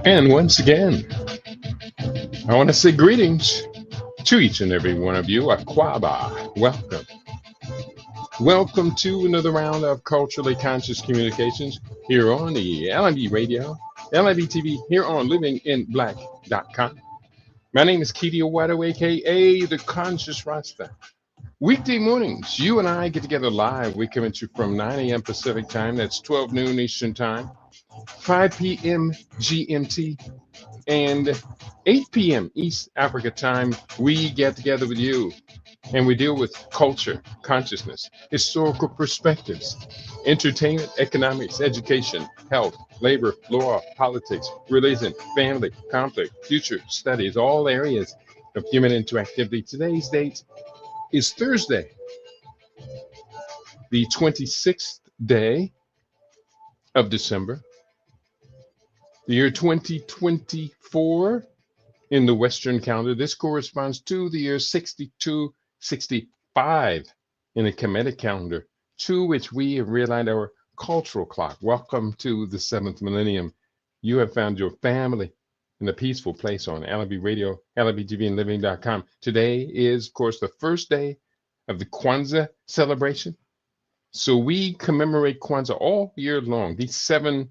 And once again, I want to say greetings to each and every one of you. Aquaba, welcome. Welcome to another round of Culturally Conscious Communications here on the LIB Radio, LIB TV, here on livinginblack.com. My name is Keedy Owato, aka The Conscious Rasta. Weekday mornings, you and I get together live. We come at you from 9 a.m. Pacific time, that's 12 noon Eastern time, 5 p.m. GMT, and 8 p.m. East Africa time. We get together with you and we deal with culture, consciousness, historical perspectives, entertainment, economics, education, health, labor, law, politics, religion, family, conflict, future studies, all areas of human interactivity. Today's date is Thursday, the 26th day of December, the year 2024 in the Western calendar. This corresponds to the year 6265 in the Kemetic calendar, to which we have realigned our cultural clock. Welcome to the seventh millennium. You have found your family in a peaceful place on LIB Radio, LIBTV, and living.com. Today is, of course, the first day of the Kwanzaa celebration. So we commemorate Kwanzaa all year long. These 7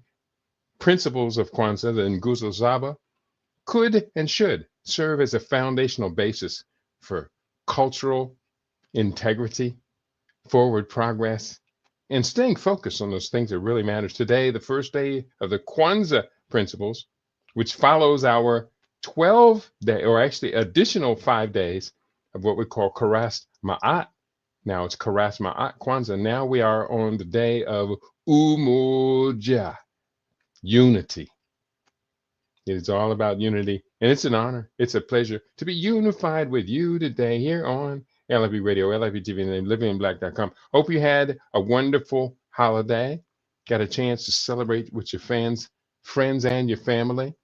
principles of Kwanzaa, the Nguzo Zaba, could and should serve as a foundational basis for cultural integrity, forward progress, and staying focused on those things that really matters. Today, the first day of the Kwanzaa principles, which follows our 12-day, or actually additional 5 days of what we call Karas Ma'at. Now it's Karas Ma'at Kwanzaa. Now we are on the day of Umoja, unity. It is all about unity, and it's an honor, it's a pleasure to be unified with you today here on LIB Radio, LIB TV, and livinginblack.com. Hope you had a wonderful holiday, got a chance to celebrate with your friends, and your family,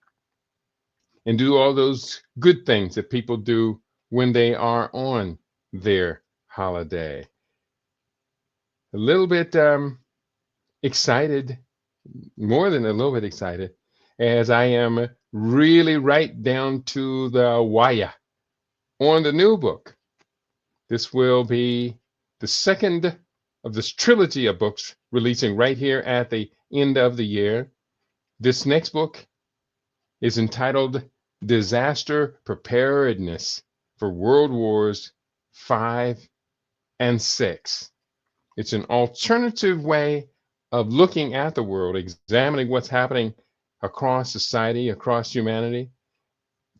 and do all those good things that people do when they are on their holiday. A little bit excited, more than a little bit excited, as I am really right down to the wire on the new book. This will be the second of this trilogy of books releasing right here at the end of the year. This next book is entitled Disaster Preparedness for World Wars 5 and 6. It's an alternative way of looking at the world, examining what's happening across society, across humanity,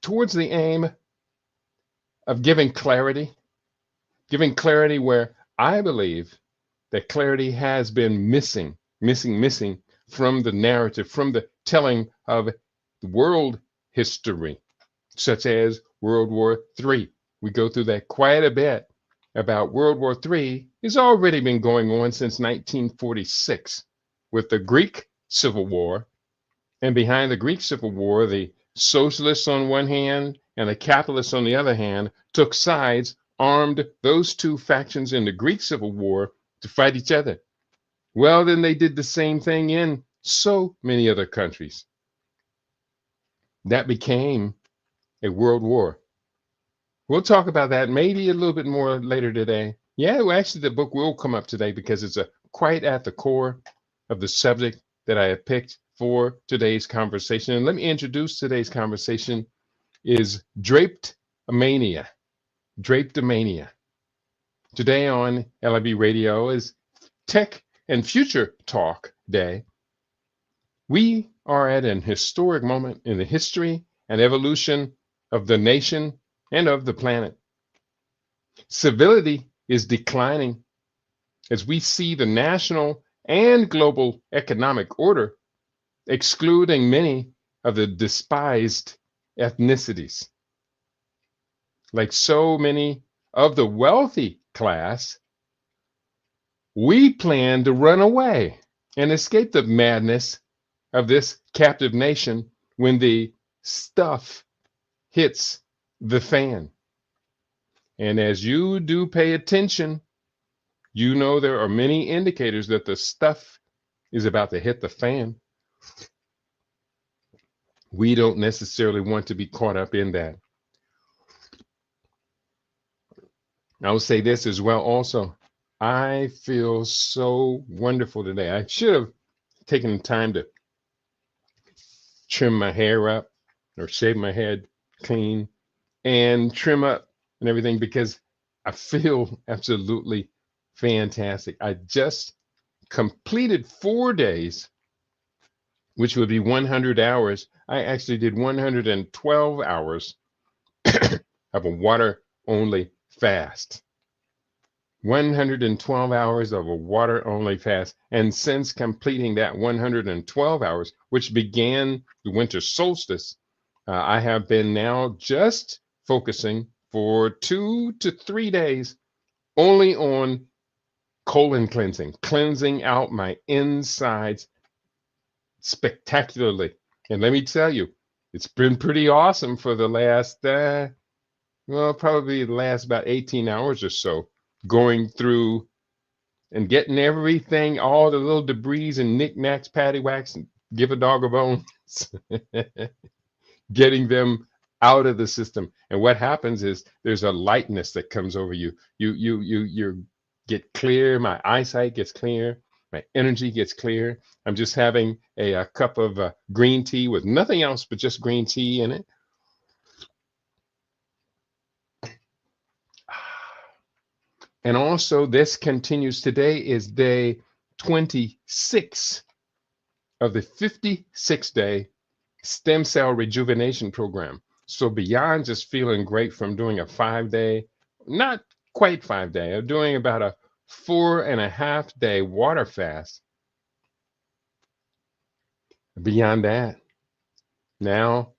towards the aim of giving clarity where I believe that clarity has been missing from the narrative, from the telling of world history, such as World War III. We go through that quite a bit. About World War III has already been going on since 1946 with the Greek Civil War. And behind the Greek Civil War, the socialists on one hand and the capitalists on the other hand took sides, armed those two factions in the Greek Civil War to fight each other. Well, then they did the same thing in so many other countries. That became a world war. We'll talk about that maybe a little bit more later today. Yeah, well, actually, the book will come up today because it's quite at the core of the subject that I have picked for today's conversation. And let me introduce today's conversation is Drapetomania. Drapetomania. Today on LIB Radio is Tech and Future Talk Day. We are at an historic moment in the history and evolution of the nation and of the planet. Civility is declining as we see the national and global economic order excluding many of the despised ethnicities. Like so many of the wealthy class, we plan to run away and escape the madness of this captive nation when the stuff hits the fan. And as you do pay attention, you know there are many indicators that the stuff is about to hit the fan. We don't necessarily want to be caught up in that. I will say this as well also. I feel so wonderful today. I should have taken the time to trim my hair up or shave my head clean and trim up and everything because I feel absolutely fantastic. I just completed 4 days, which would be 100 hours. I actually did 112 hours of a water only fast. 112 hours of a water only fast. And since completing that 112 hours, which began the winter solstice, I have been now just focusing for 2 to 3 days only on colon cleansing, cleansing out my insides spectacularly. And let me tell you, it's been pretty awesome for the last, probably the last about 18 hours or so, going through and getting everything, all the little debris and knickknacks, paddywhacks, and give a dog a bone, getting them out of the system. And what happens is there's a lightness that comes over you. You get clear. My eyesight gets clear. My energy gets clear. I'm just having a cup of green tea with nothing else but just green tea in it. And also, this continues. Today is day 26 of the 56-day stem cell rejuvenation program. So beyond just feeling great from doing a 5-day, not quite 5-day, I'm doing about a 4.5-day water fast. Beyond that, now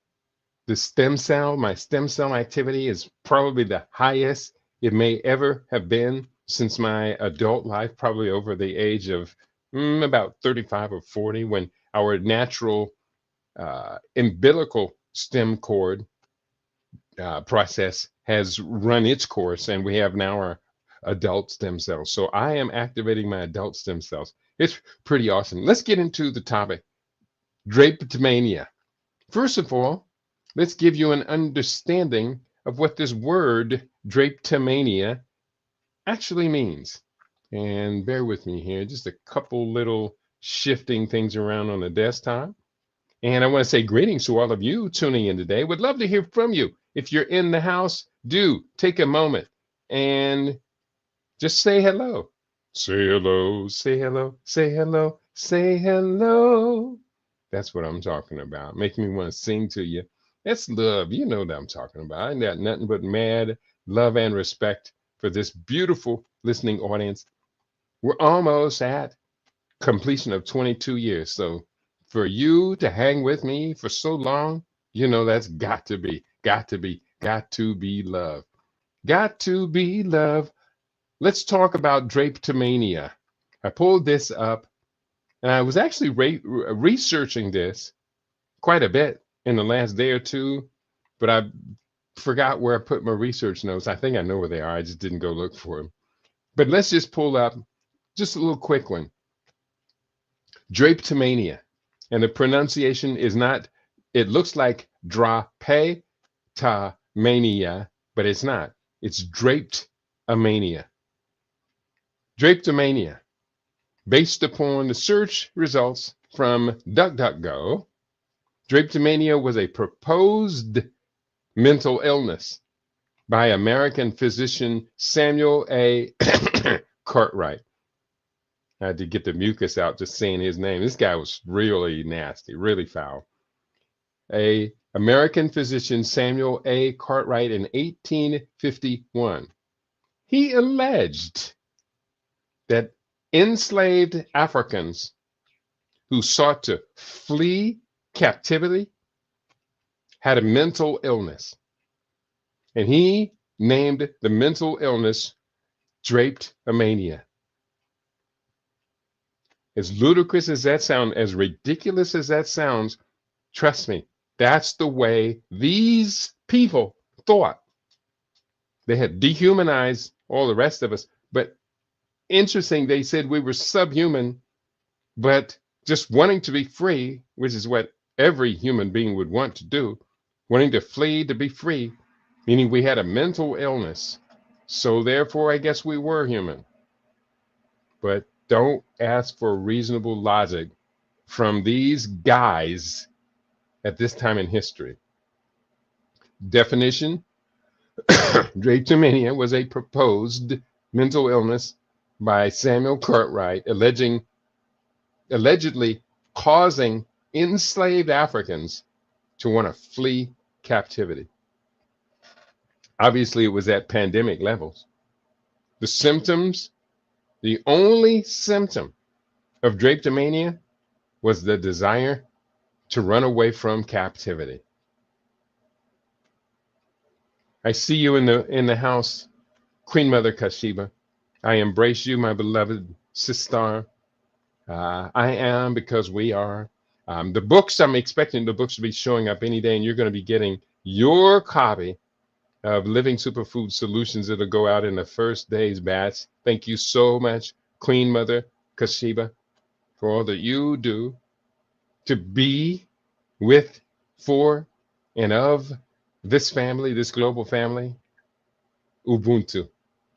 my stem cell activity is probably the highest it may ever have been since my adult life, probably over the age of about 35 or 40, when our natural umbilical stem cord process has run its course, and we have now our adult stem cells. So I am activating my adult stem cells. It's pretty awesome. Let's get into the topic, DRAPETOMANIA. First of all, let's give you an understanding of what this word DRAPETOMANIA actually means. And bear with me here, just a couple little shifting things around on the desktop. And I want to say greetings to all of you tuning in today. Would love to hear from you. If you're in the house, do take a moment and just say hello. Say hello, say hello, say hello, say hello. That's what I'm talking about. Making me want to sing to you. That's love. You know what I'm talking about. I got nothing but mad love and respect for this beautiful listening audience. We're almost at completion of 22 years. So for you to hang with me for so long, you know that's got to be love. Got to be love. Let's talk about DRAPETOMANIA. I pulled this up, and I was actually researching this quite a bit in the last day or two, but I forgot where I put my research notes. I think I know where they are. I just didn't go look for them. But let's just pull up just a little quick one. DRAPETOMANIA. And the pronunciation is not, it looks like DRAPETOMANIA, but it's not. It's DRAPETOMANIA. DRAPETOMANIA. Based upon the search results from DuckDuckGo, DRAPETOMANIA was a proposed mental illness by American physician Samuel A. Cartwright. I had to get the mucus out just saying his name. This guy was really nasty, really foul. A American physician, Samuel A. Cartwright, in 1851. He alleged that enslaved Africans who sought to flee captivity had a mental illness. And he named the mental illness DRAPETOMANIA. As ludicrous as that sounds, as ridiculous as that sounds, trust me, that's the way these people thought. They had dehumanized all the rest of us. But interesting, they said we were subhuman, but just wanting to be free, which is what every human being would want to do, wanting to flee to be free, meaning we had a mental illness. So therefore, I guess we were human. But don't ask for reasonable logic from these guys at this time in history. Definition: drapetomania was a proposed mental illness by Samuel Cartwright, allegedly causing enslaved Africans to want to flee captivity. Obviously, it was at pandemic levels. The symptoms, the only symptom of drapetomania was the desire to run away from captivity. I see you in the house, Queen Mother Kashiba. I embrace you, my beloved sister. I am because we are. The books, I'm expecting the books to be showing up any day, and you're going to be getting your copy of Living Superfood Solutions. That'll go out in the first day's batch. Thank you so much, Queen Mother Kashiba, for all that you do to be with, for, and of this family, this global family. Ubuntu.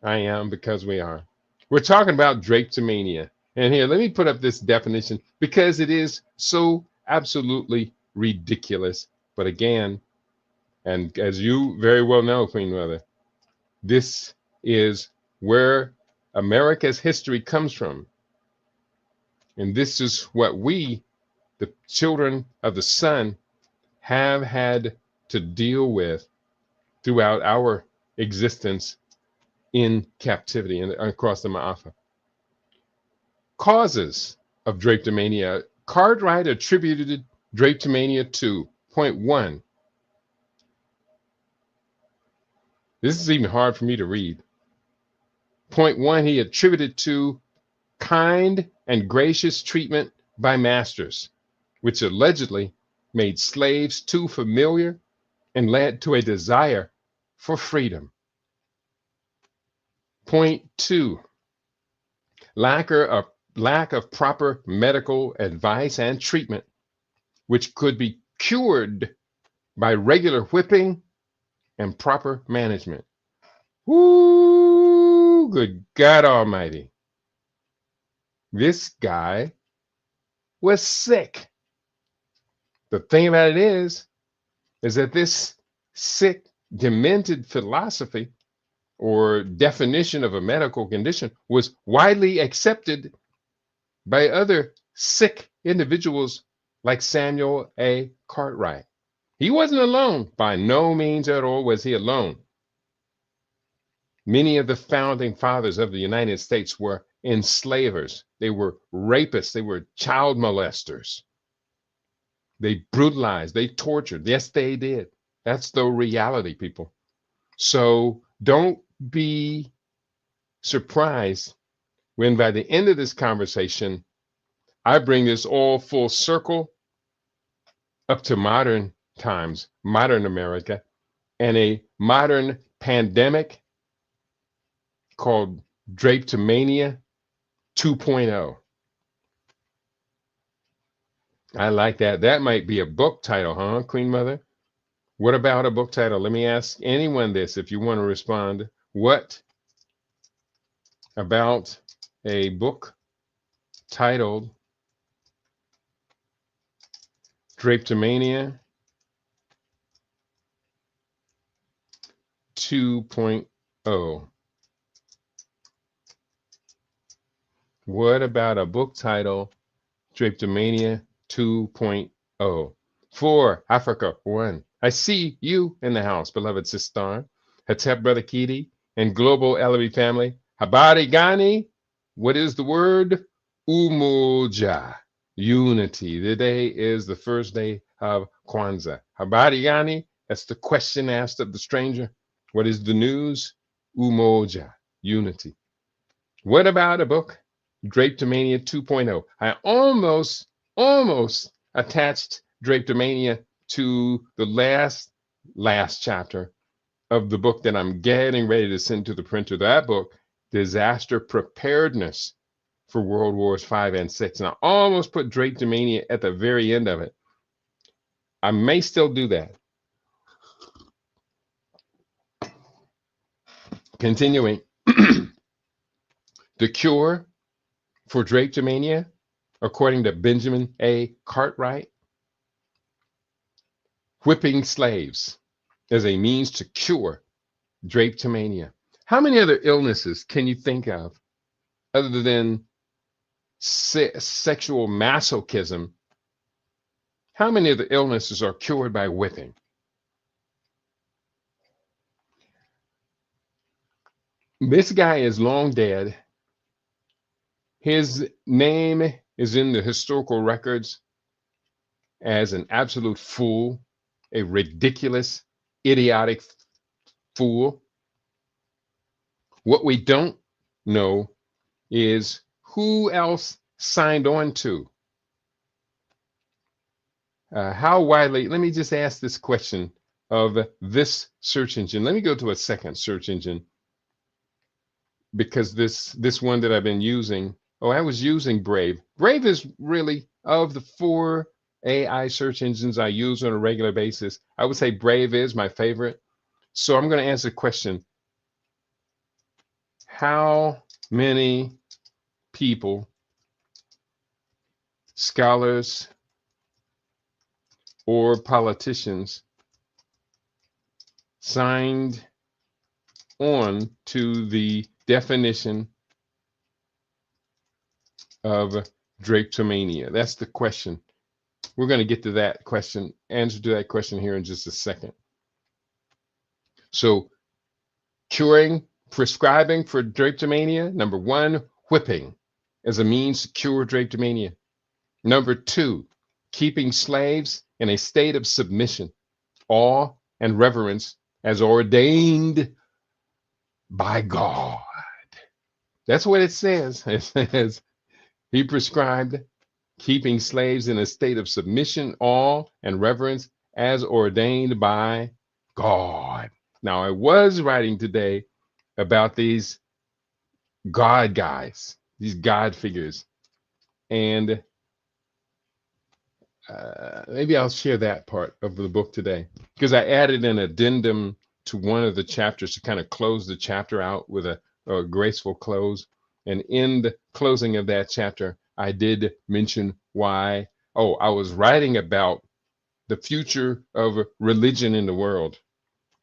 I am because we are. We're talking about drapetomania. And here, let me put up this definition because it is so absolutely ridiculous. But again, and as you very well know, Queen Mother, this is where America's history comes from. And this is what we, the children of the sun, have had to deal with throughout our existence in captivity and across the Ma'afa. Causes of drapetomania. Cartwright attributed drapetomania to, point one. This is even hard for me to read. Point one, he attributed to kind and gracious treatment by masters, which allegedly made slaves too familiar and led to a desire for freedom. Point two, lack of proper medical advice and treatment, which could be cured by regular whipping and proper management. Woo, good God Almighty. This guy was sick. The thing about it is that this sick, demented philosophy or definition of a medical condition was widely accepted by other sick individuals like Samuel A. Cartwright. He wasn't alone. By no means at all was he alone. Many of the founding fathers of the United States were enslavers. They were rapists. They were child molesters. They brutalized. They tortured. Yes, they did. That's the reality, people. So don't be surprised when by the end of this conversation, I bring this all full circle up to modern times, modern America, and a modern pandemic called Drapetomania 2.0. I like that. That might be a book title, huh, Queen Mother? What about a book title? Let me ask anyone this if you want to respond. What about a book titled Drapetomania 2.0? What about a book title Drapetomania 2.0? For Africa 1. I see you in the house, beloved sister. Hatep, Brother Kidi, and global LB family. Habari Gani. What is the word? Umoja. Unity. Today is the first day of Kwanzaa. Habari Gani. That's the question asked of the stranger. What is the news? Umoja. Unity. What about a book? Drapetomania 2.0. I almost attached Drapetomania to the last chapter of the book that I'm getting ready to send to the printer. That book, Disaster Preparedness for World Wars 5 and 6. And I almost put Drapetomania at the very end of it. I may still do that. Continuing, the cure for drapetomania, according to Benjamin A. Cartwright, whipping slaves as a means to cure drapetomania. How many other illnesses can you think of other than sexual masochism? How many of the illnesses are cured by whipping? This guy is long dead. His name is in the historical records as an absolute fool, a ridiculous, idiotic fool. What we don't know is who else signed on to. How widely, let me just ask this question of this search engine. Let me go to a second search engine, because this one that I've been using, I was using Brave. Brave is really, of the 4 AI search engines I use on a regular basis, I would say Brave is my favorite. So I'm going to answer the question, how many people, scholars, or politicians signed on to the definition of drapetomania? That's the question. We're going to get to that question, answer to that question here in just a second. So, prescribing for drapetomania, number 1, whipping as a means to cure drapetomania. Number 2, keeping slaves in a state of submission, awe, and reverence as ordained by God. That's what it says. It says he prescribed keeping slaves in a state of submission, awe, and reverence as ordained by God. Now, I was writing today about these God guys, these God figures, and maybe I'll share that part of the book today, because I added an addendum to one of the chapters to kind of close the chapter out with a graceful close. And in the closing of that chapter, I did mention why, I was writing about the future of religion in the world.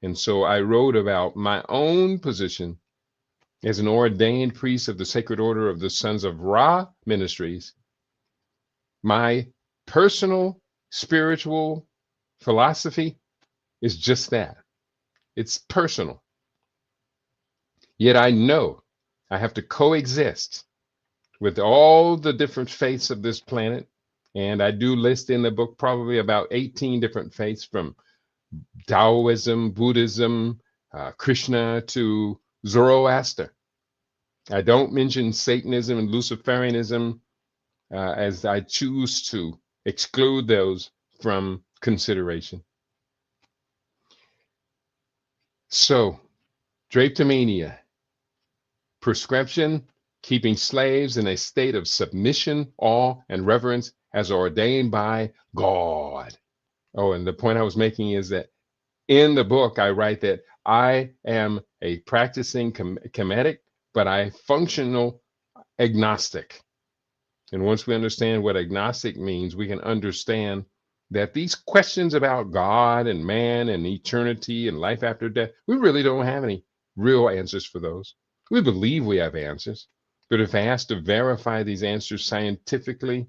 And so I wrote about my own position as an ordained priest of the Sacred Order of the Sons of Ra Ministries. My personal spiritual philosophy is just that. It's personal. Yet I know I have to coexist with all the different faiths of this planet. And I do list in the book probably about 18 different faiths, from Taoism, Buddhism, Krishna, to Zoroaster. I don't mention Satanism and Luciferianism, as I choose to exclude those from consideration. So, drapetomania, prescription, keeping slaves in a state of submission, awe, and reverence as ordained by God. And the point I was making is that in the book, I write that I am a practicing Kemetic, but I functional agnostic. And once we understand what agnostic means, we can understand that these questions about God and man and eternity and life after death, we really don't have any real answers for those. We believe we have answers, but if asked to verify these answers scientifically,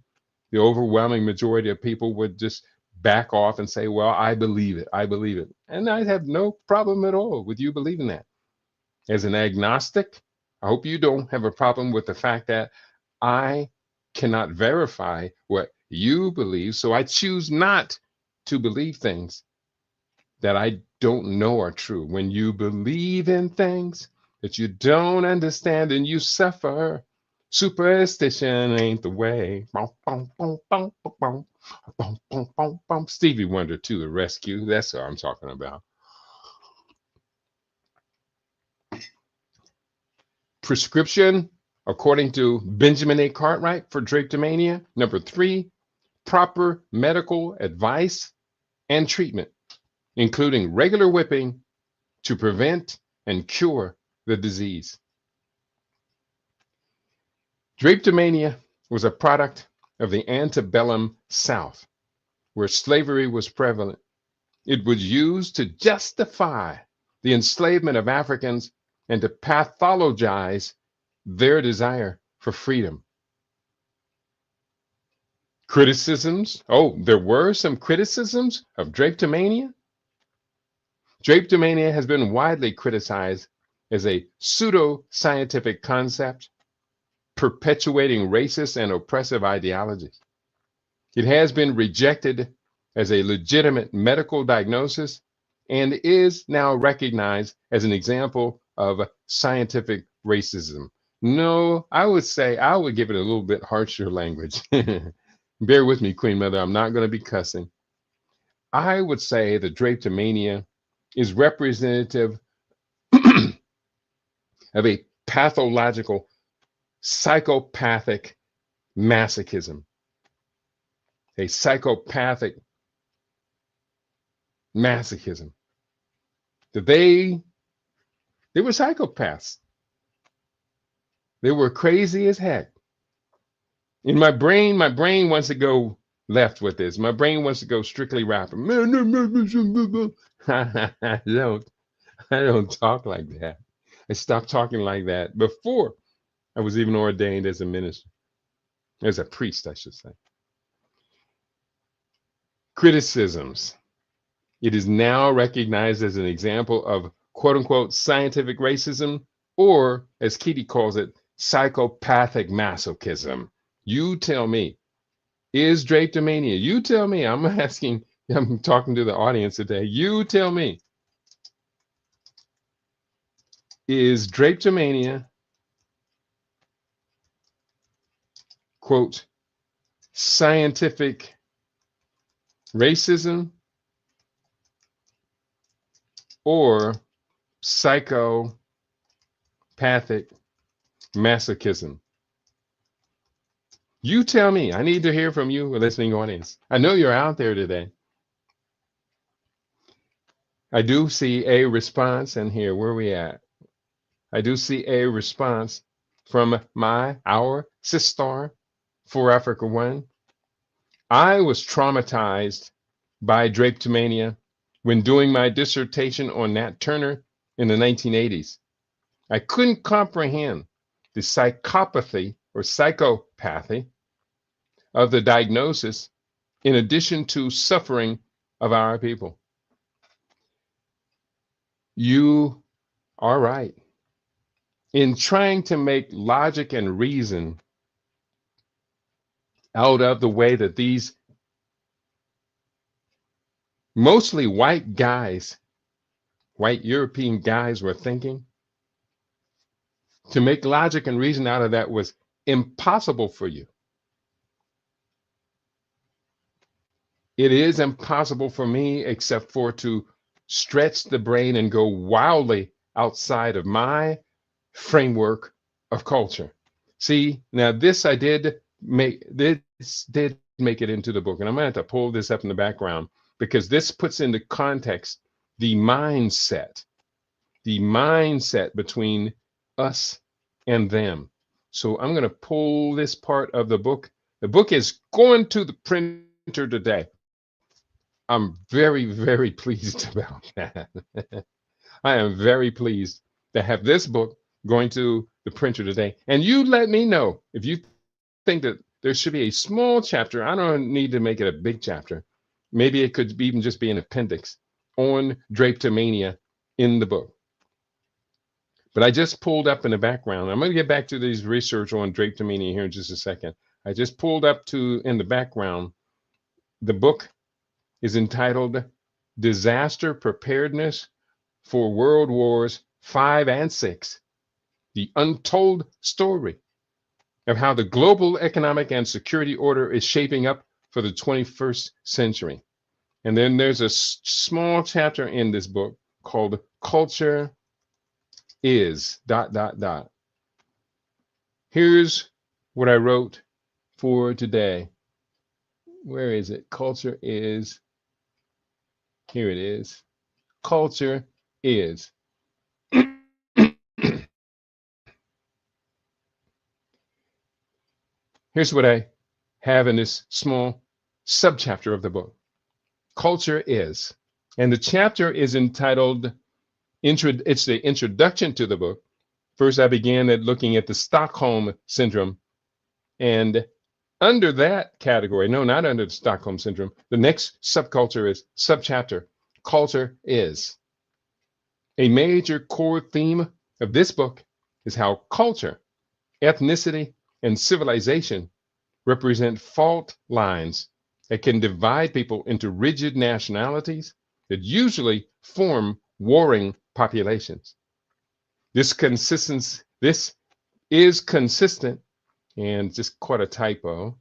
the overwhelming majority of people would just back off and say, well, I believe it. I believe it. And I have no problem at all with you believing that. As an agnostic, I hope you don't have a problem with the fact that I cannot verify what you believe, so I choose not to believe things that I don't know are true. When you believe in things that you don't understand and you suffer, superstition ain't the way. Stevie Wonder to the rescue. That's what I'm talking about. Prescription, according to Benjamin A. Cartwright, for drapetomania. Number 3, proper medical advice and treatment, including regular whipping to prevent and cure the disease. Drapetomania was a product of the antebellum South, where slavery was prevalent. It was used to justify the enslavement of Africans and to pathologize their desire for freedom. Criticisms. Oh, there were some criticisms of drapetomania. Drapetomania has been widely criticized as a pseudo-scientific concept perpetuating racist and oppressive ideologies. It has been rejected as a legitimate medical diagnosis and is now recognized as an example of scientific racism. No, I would say I would give it a little bit harsher language. Bear with me, Queen Mother, I'm not going to be cussing. I would say that drapetomania is representative of a pathological psychopathic masochism. A psychopathic masochism. That they were psychopaths. They were crazy as heck. In my brain wants to go left with this. My brain wants to go strictly rapper. I don't talk like that. I stopped talking like that before I was even ordained as a minister, as a priest, I should say. Criticisms. It is now recognized as an example of quote unquote scientific racism, or as Kitty calls it, psychopathic masochism. You tell me, is drapetomania? You tell me. I'm asking, I'm talking to the audience today. You tell me, is drapetomania, quote, scientific racism or psychopathic masochism? You tell me. I need to hear from you, listening audience. I know you're out there today. I do see a response, and here, where are we at? I do see a response from our sister for Africa One. I was traumatized by drapetomania when doing my dissertation on Nat Turner in the 1980s. I couldn't comprehend the psychopathy or psychopathy of the diagnosis, in addition to suffering of our people. You are right. In trying to make logic and reason out of the way that these mostly white guys, white European guys were thinking, to make logic and reason out of that was impossible for you. It is impossible for me, except for to stretch the brain and go wildly outside of my framework of culture. See, now this did make it into the book, and I'm gonna have to pull this up in the background because this puts into context the mindset between us and them. So I'm gonna pull this part of the book. The book is going to the printer today. I'm very, very pleased about that. I am very pleased to have this book going to the printer today. And you let me know if you think that there should be a small chapter. I don't need to make it a big chapter. Maybe it could even just be an appendix on drapetomania in the book. But I just pulled up in the background. I'm going to get back to these research on drapetomania here in just a second. I just pulled up to in the background. The book is entitled Disaster Preparedness for World Wars 5 and 6, The Untold Story of How the Global Economic and Security Order is Shaping Up for the 21st Century. And then there's a small chapter in this book called Culture is ... Here's what I wrote for today. Where is it? Culture is Here it is. Culture is. Here's what I have in this small subchapter of the book. Culture is. And the chapter is entitled, it's the introduction to the book. First, I began at looking at the Stockholm Syndrome. And under that category, no, not under the Stockholm Syndrome, the next subculture is subchapter, culture is. A major core theme of this book is how culture, ethnicity, and civilization represent fault lines that can divide people into rigid nationalities that usually form warring populations. This is consistent, and just caught a typo.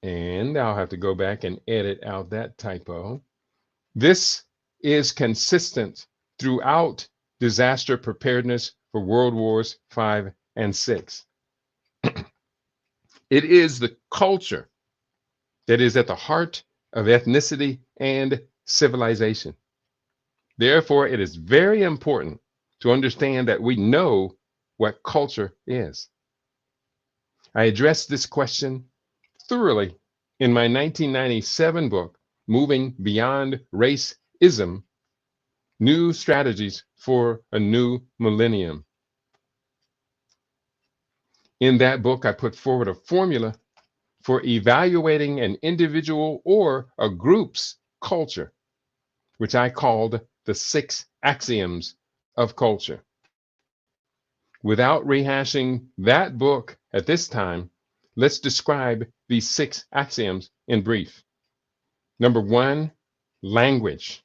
And I'll have to go back and edit out that typo. This is consistent throughout disaster preparedness for World Wars V and VI. It is the culture that is at the heart of ethnicity and civilization. Therefore, it is very important to understand that we know what culture is. I addressed this question thoroughly in my 1997 book, Moving Beyond Racism, New Strategies for a New Millennium. In that book, I put forward a formula for evaluating an individual or a group's culture, which I called the 6 axioms of culture. Without rehashing that book at this time, let's describe these 6 axioms in brief. Number 1, language.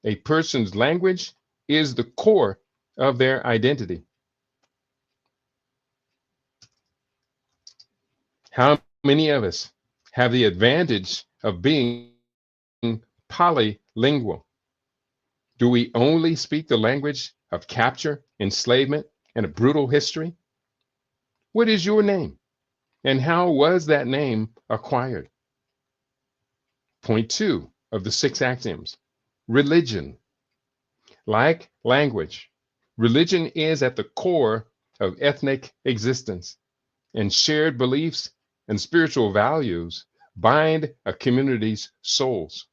A person's language is the core of their identity. How many of us have the advantage of being polylingual? Do we only speak the language of capture, enslavement, and a brutal history? What is your name? And how was that name acquired? Point 2 of the 6 axioms, religion. Like language, religion is at the core of ethnic existence, and shared beliefs and spiritual values bind a community's souls.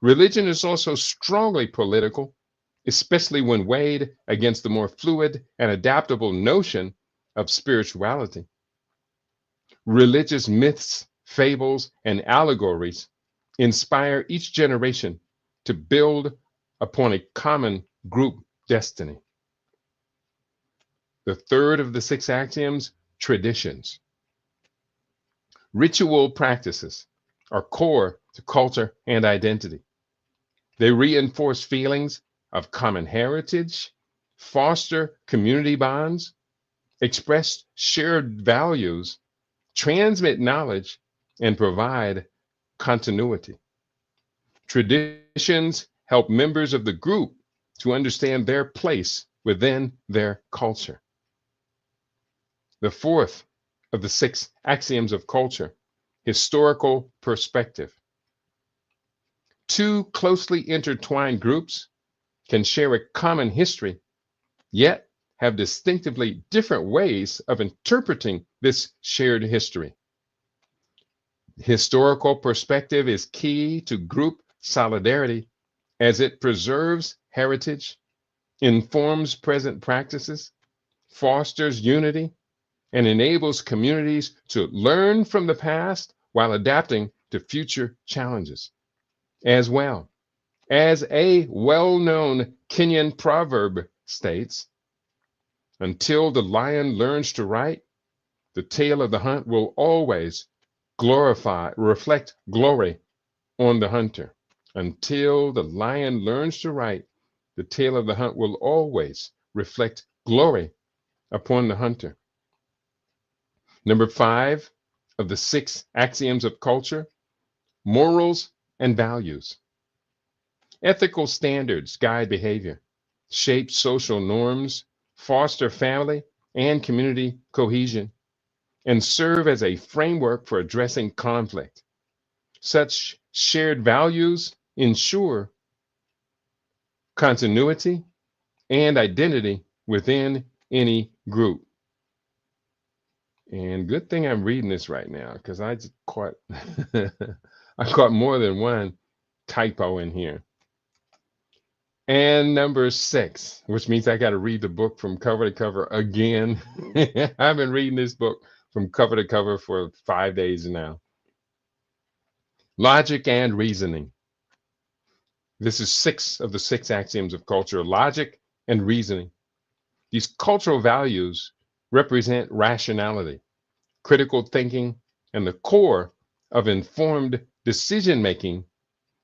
Religion is also strongly political, especially when weighed against the more fluid and adaptable notion of spirituality. Religious myths, fables, and allegories inspire each generation to build upon a common group destiny. The third of the 6 axioms, traditions. Ritual practices are core to culture and identity. They reinforce feelings of common heritage, foster community bonds, express shared values, transmit knowledge, and provide continuity. Traditions help members of the group to understand their place within their culture. The fourth of the 6 axioms of culture, historical perspective. 2 closely intertwined groups can share a common history, yet have distinctively different ways of interpreting this shared history. Historical perspective is key to group solidarity as it preserves heritage, informs present practices, fosters unity, and enables communities to learn from the past while adapting to future challenges. As well, as a well-known Kenyan proverb states, until the lion learns to write, the tale of the hunt will always reflect glory on the hunter. Until the lion learns to write, the tale of the hunt will always reflect glory upon the hunter. Number 5 of the 6 axioms of culture, morals and values. Ethical standards guide behavior, shape social norms, foster family and community cohesion, and serve as a framework for addressing conflict. Such shared values ensure continuity and identity within any group. And good thing I'm reading this right now because I just caught I caught more than one typo in here. And number 6, which means I got to read the book from cover to cover again. I've been reading this book from cover to cover for 5 days now. Logic and reasoning. This is 6 of the 6 axioms of culture: logic and reasoning. These cultural values represent rationality, critical thinking, and the core of informed decision making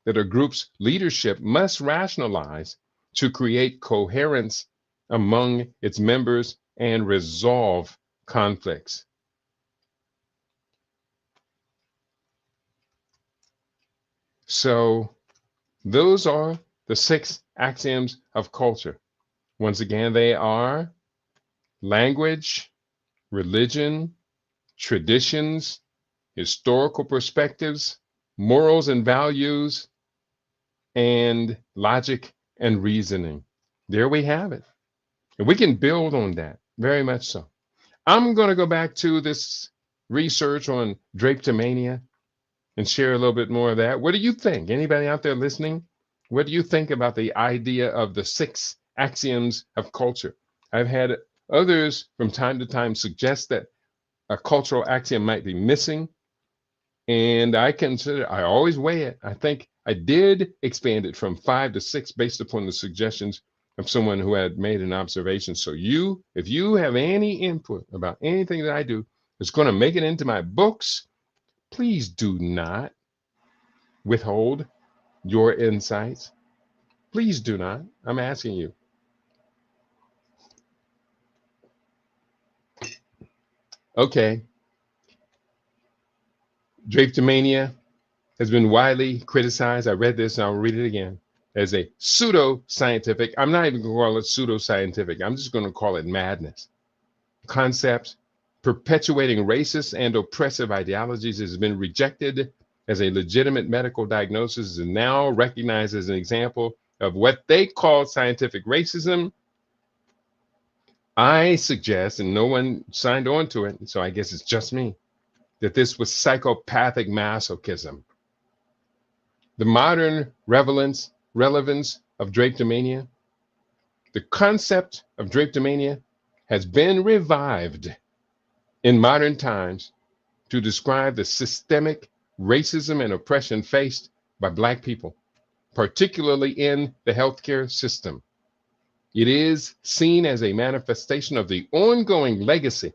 that a group's leadership must rationalize to create coherence among its members and resolve conflicts. So those are the 6 axioms of culture. Once again, they are language, religion, traditions, historical perspectives, morals and values, and logic and reasoning. There we have it. And we can build on that, very much so. I'm going to go back to this research on drapetomania and share a little bit more of that. What do you think? Anybody out there listening? What do you think about the idea of the 6 axioms of culture? I've had others from time to time suggest that a cultural axiom might be missing. And I always weigh it. I think I did expand it from 5 to 6 based upon the suggestions of someone who had made an observation. So if you have any input about anything that I do that's going to make it into my books, please do not withhold your insights. Please do not. I'm asking you. Okay. Drapetomania has been widely criticized. I read this and I'll read it again as a pseudo-scientific. I'm not even going to call it pseudo-scientific. I'm just going to call it madness. Concept perpetuating racist and oppressive ideologies has been rejected as a legitimate medical diagnosis and now recognized as an example of what they call scientific racism. I suggest, and no one signed on to it, so I guess it's just me, that this was psychopathic masochism. The modern relevance of drapetomania, the concept of drapetomania has been revived in modern times to describe the systemic racism and oppression faced by Black people, particularly in the healthcare system. It is seen as a manifestation of the ongoing legacy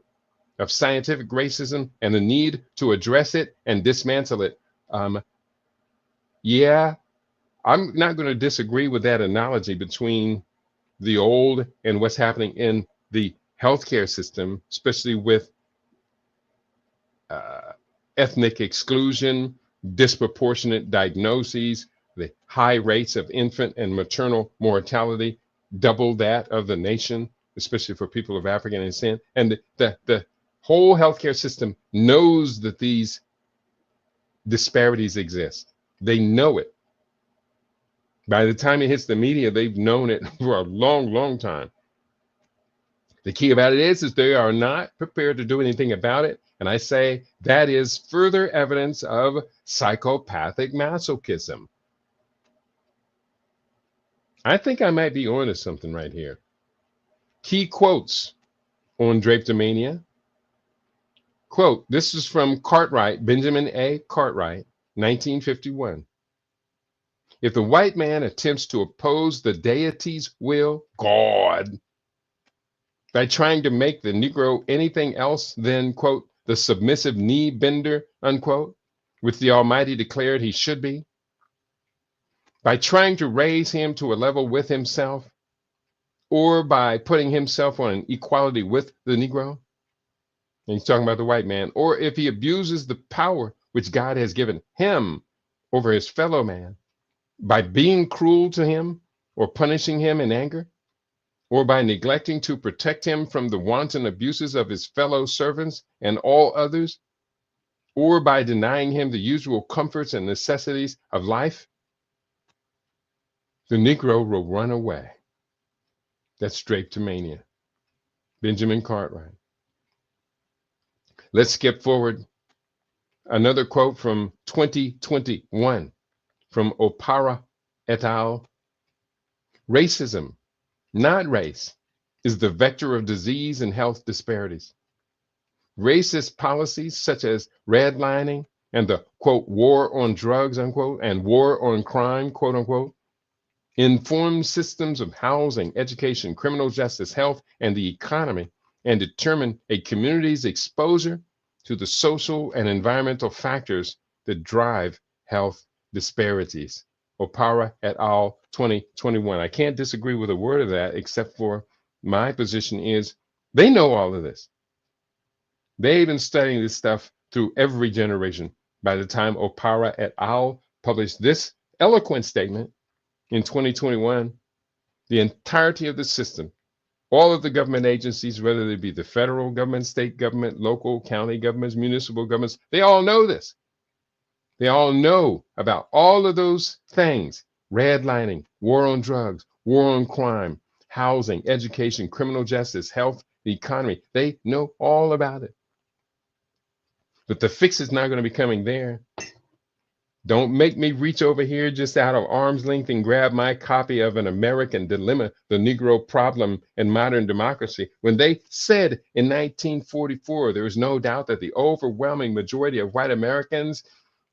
of scientific racism and the need to address it and dismantle it. Yeah, I'm not going to disagree with that analogy between the old and what's happening in the healthcare system, especially with ethnic exclusion, disproportionate diagnoses, the high rates of infant and maternal mortality, double that of the nation, especially for people of African descent. And the whole healthcare system knows that these disparities exist. They know it. By the time it hits the media, they've known it for a long, long time. The key about it is they are not prepared to do anything about it. And I say that is further evidence of psychopathic masochism. I think I might be onto something right here. Key quotes on drapetomania. Quote, this is from Cartwright, Benjamin A. Cartwright, 1951. If the white man attempts to oppose the deity's will, God, by trying to make the Negro anything else than, quote, the submissive knee bender, unquote, which the Almighty declared he should be, by trying to raise him to a level with himself, or by putting himself on an equality with the Negro, and he's talking about the white man, or if he abuses the power which God has given him over his fellow man, by being cruel to him or punishing him in anger, or by neglecting to protect him from the wanton abuses of his fellow servants and all others, or by denying him the usual comforts and necessities of life, the Negro will run away. That's drapetomania. Benjamin Cartwright. Let's skip forward. Another quote from 2021 from Opara et al. Racism, not race, is the vector of disease and health disparities. Racist policies such as redlining and the, quote, war on drugs, unquote, and war on crime, quote, unquote, inform systems of housing, education, criminal justice, health, and the economy, and determine a community's exposure to the social and environmental factors that drive health disparities. Opara et al. 2021. I can't disagree with a word of that, except for my position is they know all of this. They've been studying this stuff through every generation. By the time Opara et al. Published this eloquent statement in 2021, the entirety of the system, all of the government agencies, whether they be the federal government, state government, local, county governments, municipal governments, they all know this. They all know about all of those things: redlining, war on drugs, war on crime, housing, education, criminal justice, health, the economy. They know all about it. But the fix is not going to be coming there. Don't make me reach over here just out of arm's length and grab my copy of An American Dilemma, The Negro Problem in Modern Democracy. When they said in 1944, there is no doubt that the overwhelming majority of white Americans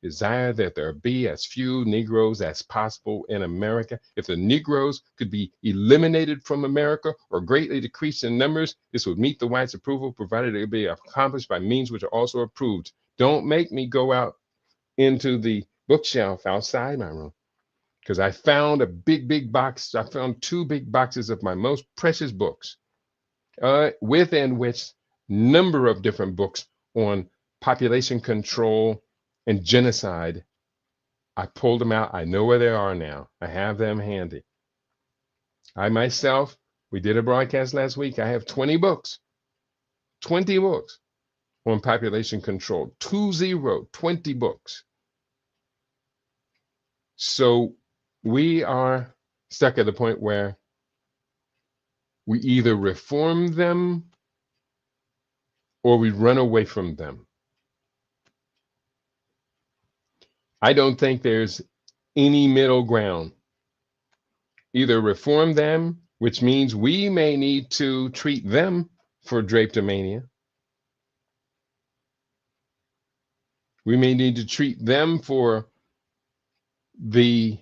desire that there be as few Negroes as possible in America. If the Negroes could be eliminated from America or greatly decreased in numbers, this would meet the whites' approval, provided it be accomplished by means which are also approved. Don't make me go out into the bookshelf outside my room, because I found a big box. I found 2 big boxes of my most precious books, within which number of different books on population control and genocide. I pulled them out. I know where they are now. I have them handy. I myself, we did a broadcast last week. I have 20 books on population control, 20 books. So we are stuck at the point where we either reform them or we run away from them. I don't think there's any middle ground. Either reform them, which means we may need to treat them for drapetomania. We may need to treat them for the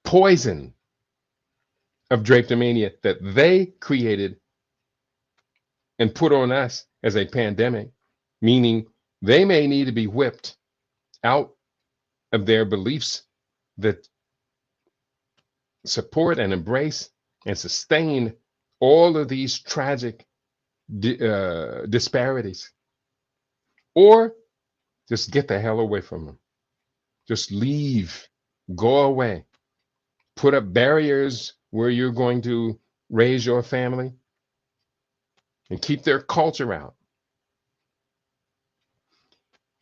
poison of drapetomania that they created and put on us as a pandemic, meaning they may need to be whipped out of their beliefs that support and embrace and sustain all of these tragic disparities, or just get the hell away from them. Just leave, go away, put up barriers where you're going to raise your family and keep their culture out.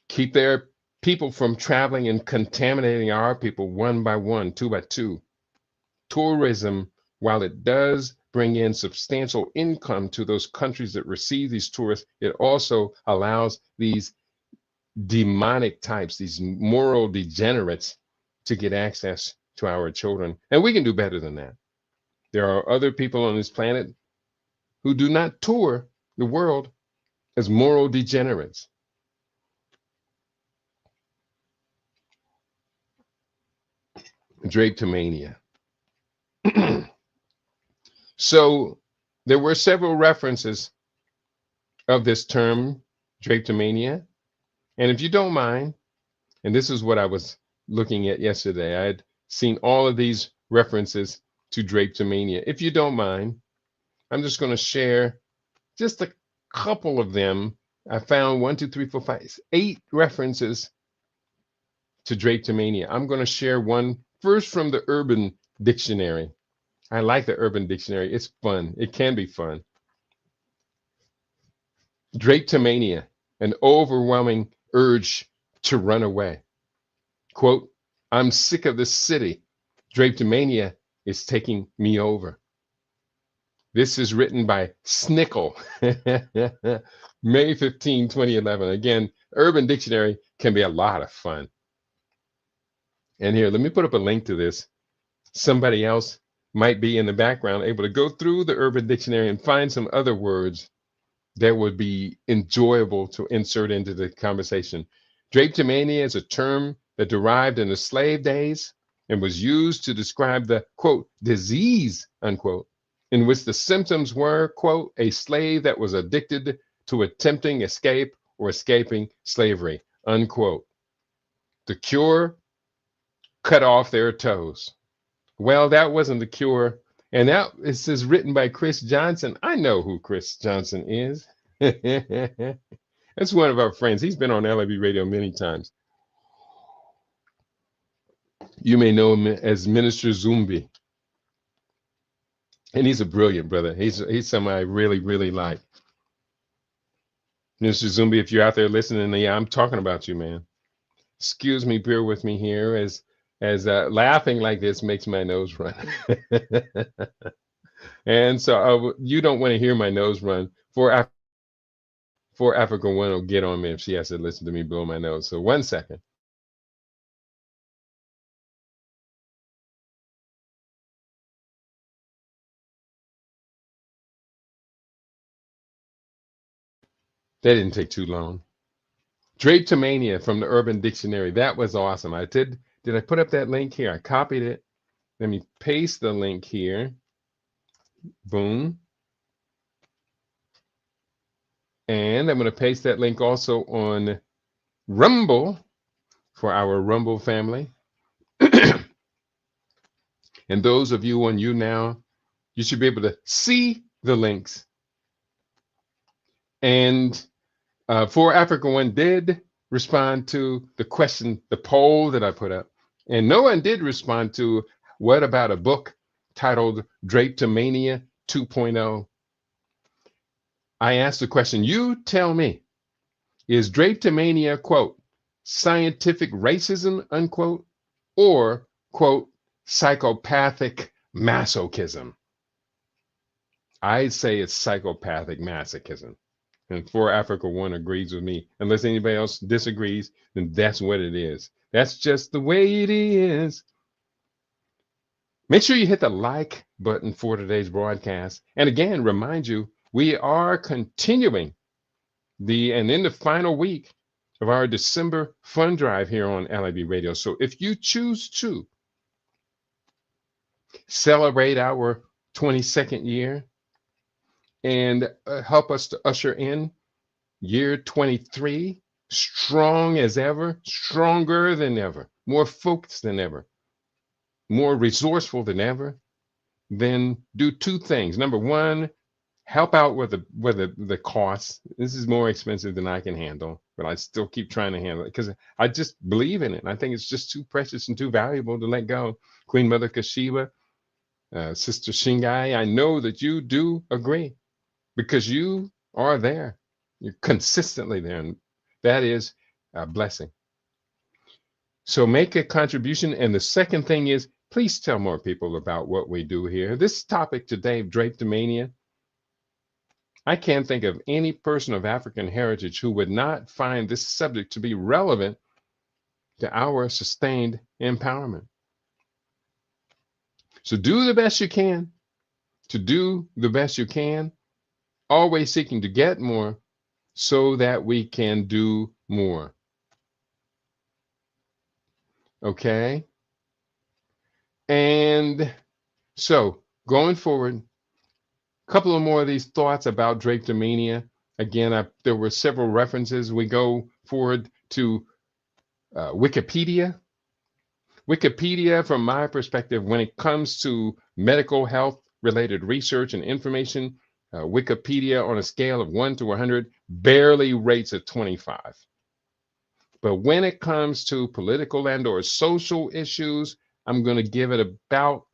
Keep their people from traveling and contaminating our people one by one, 2 by 2. Tourism, while it does bring in substantial income to those countries that receive these tourists, it also allows these demonic types, these moral degenerates, to get access to our children. And we can do better than that. There are other people on this planet who do not tour the world as moral degenerates. Drapetomania. So there were several references of this term, drapetomania. And if you don't mind, and this is what I was looking at yesterday, I had seen all of these references to drapetomania. If you don't mind, I'm just going to share just a couple of them. I found 1, 2, 3, 4, 5, 8 references to drapetomania. I'm going to share one first from the Urban Dictionary. I like the Urban Dictionary. It's fun. It can be fun. Drapetomania, an overwhelming urge to run away. Quote, I'm sick of this city. Drapetomania is taking me over. This is written by Snickle, May 15, 2011. Again, Urban Dictionary can be a lot of fun. And here, let me put up a link to this. Somebody else might be in the background able to go through the Urban Dictionary and find some other words that would be enjoyable to insert into the conversation. Drapetomania is a term that derived in the slave days and was used to describe the, quote, disease, unquote, in which the symptoms were, quote, a slave that was addicted to attempting escape or escaping slavery, unquote. The cure, cut off their toes. Well, that wasn't the cure. And that is written by Chris Johnson. I know who Chris Johnson is. That's one of our friends. He's been on LAB Radio many times. You may know him as Minister Zumbi. And he's a brilliant brother. He's somebody I really, really like. Minister Zumbi, if you're out there listening, yeah, I'm talking about you, man. Excuse me, bear with me here as laughing like this makes my nose run. And so you don't want to hear my nose run. For Africa One will get on me if she has to listen to me blow my nose. So 1 second. That didn't take too long. Drapetomania from the Urban Dictionary. That was awesome. Did I put up that link here? I copied it. Let me paste the link here. Boom. And I'm going to paste that link also on Rumble for our Rumble family. And those of you on YouNow, you should be able to see the links. And For Africa One did respond to the question, the poll that I put up. And no one did respond to what about a book titled Drapetomania 2.0? I asked the question, you tell me, is Drapetomania, quote, scientific racism, unquote, or, quote, psychopathic masochism? I say it's psychopathic masochism. And For Africa One agrees with me. Unless anybody else disagrees, then that's what it is. That's just the way it is. Make sure you hit the like button for today's broadcast. And again, remind you, we are continuing and in the final week of our December fund drive here on LAB Radio. So if you choose to celebrate our 22nd year and help us to usher in year 23, strong as ever, stronger than ever, more focused than ever, more resourceful than ever, then do two things. Number one, help out with the costs. This is more expensive than I can handle, but I still keep trying to handle it because I just believe in it. I think it's just too precious and too valuable to let go. Queen Mother Kashiba, Sister Shingai, I know that you do agree because you are there. You're consistently there, and that is a blessing. So make a contribution. And the second thing is, please tell more people about what we do here. This topic today, Drapetomania, I can't think of any person of African heritage who would not find this subject to be relevant to our sustained empowerment. So do the best you can to do the best you can, always seeking to get more so that we can do more. Okay? And so going forward, a couple of more of these thoughts about Drapetomania. Again, there were several references. We go forward to Wikipedia. Wikipedia, from my perspective, when it comes to medical health related research and information, Wikipedia on a scale of 1 to 100 barely rates a 25. But when it comes to political and or social issues, I'm going to give it about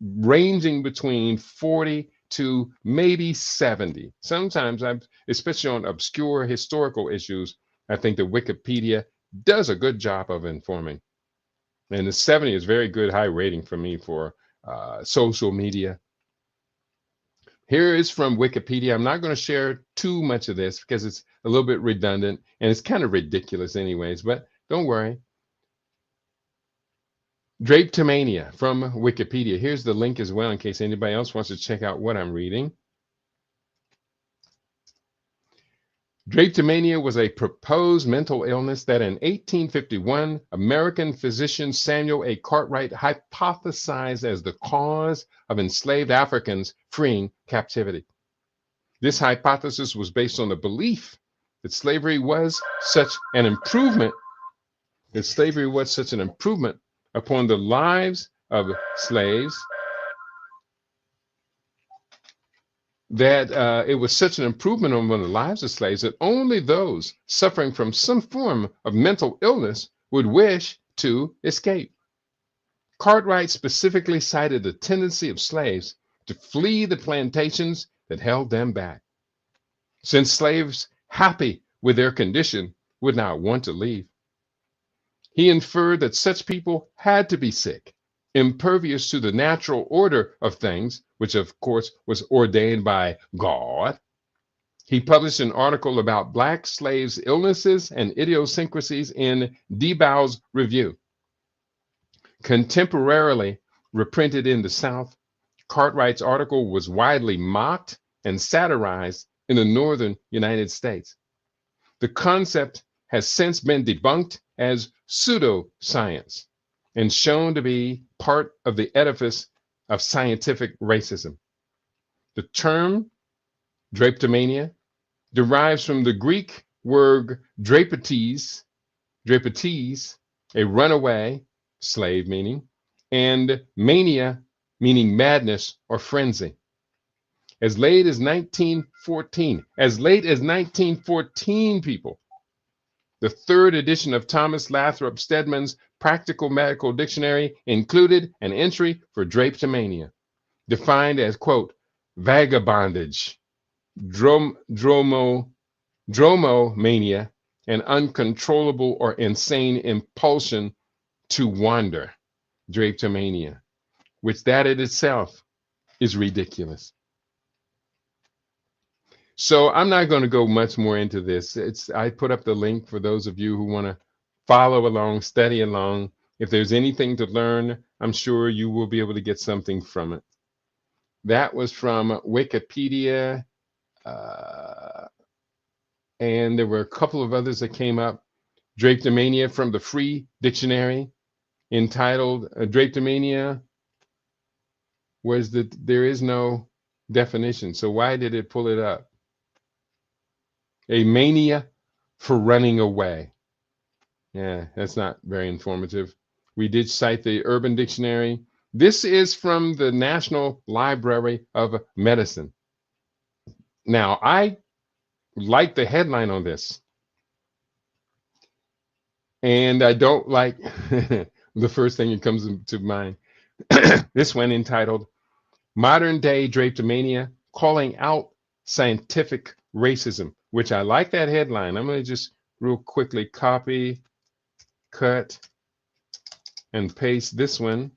ranging between 40 to maybe 70. Sometimes especially on obscure historical issues, I think that Wikipedia does a good job of informing. And the 70 is very good, high rating for me for social media. Here is from Wikipedia. I'm not going to share too much of this because it's a little bit redundant and it's kind of ridiculous anyways, but don't worry. DRAPETOMANIA from Wikipedia. Here's the link as well in case anybody else wants to check out what I'm reading. DRAPETOMANIA was a proposed mental illness that in 1851, American physician Samuel A. Cartwright hypothesized as the cause of enslaved Africans fleeing captivity. This hypothesis was based on the belief that slavery was such an improvement, upon the lives of slaves, that it was such an improvement on the lives of slaves that only those suffering from some form of mental illness would wish to escape. Cartwright specifically cited the tendency of slaves to flee the plantations that held them back, since slaves happy with their condition would not want to leave. He inferred that such people had to be sick, impervious to the natural order of things, which of course was ordained by God. He published an article about Black slaves' illnesses and idiosyncrasies in DeBow's Review. Contemporarily reprinted in the South, Cartwright's article was widely mocked and satirized in the northern United States. The concept has since been debunked as pseudoscience and shown to be part of the edifice of scientific racism. The term drapetomania derives from the Greek word drapetes, a runaway, slave meaning, and mania meaning madness or frenzy. As late as 1914, people, the third edition of Thomas Lathrop Stedman's Practical Medical Dictionary included an entry for drapetomania, defined as, quote, vagabondage, dromomania, an uncontrollable or insane impulsion to wander, drapetomania, which that in itself is ridiculous. So I'm not going to go much more into this. I put up the link for those of you who want to follow along, study along. If there's anything to learn, I'm sure you will be able to get something from it. That was from Wikipedia. And there were a couple of others that came up. Drapetomania from the Free Dictionary, entitled Drapetomania was that there is no definition. So why did it pull it up? A mania for running away. Yeah, that's not very informative. We did cite the Urban Dictionary. This is from the National Library of Medicine. Now, I like the headline on this. And I don't like the first thing that comes to mind. This one entitled Modern Day Drapetomania Calling Out Scientific Racism, which I like that headline. I'm going to just real quickly copy, cut, and paste this one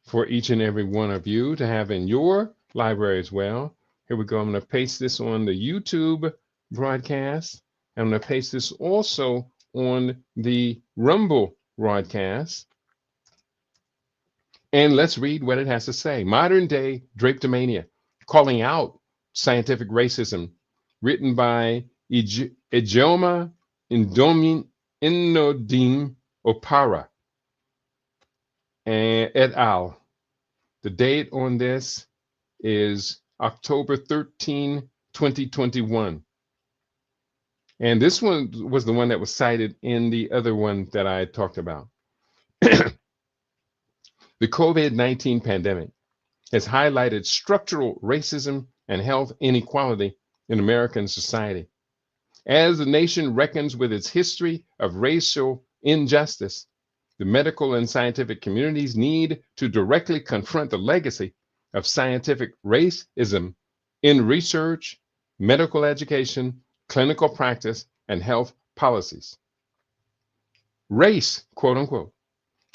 for each and every one of you to have in your library as well. Here we go. I'm going to paste this on the YouTube broadcast. I'm going to paste this also on the Rumble broadcast. And let's read what it has to say. Modern Day Drapetomania, Calling Out Scientific Racism, written by Ijeoma Inodine Opara et al. The date on this is October 13, 2021. And this one was the one that was cited in the other one that I talked about. The COVID-19 pandemic has highlighted structural racism and health inequality in American society. As the nation reckons with its history of racial injustice, the medical and scientific communities need to directly confront the legacy of scientific racism in research, medical education, clinical practice, and health policies. Race, quote unquote,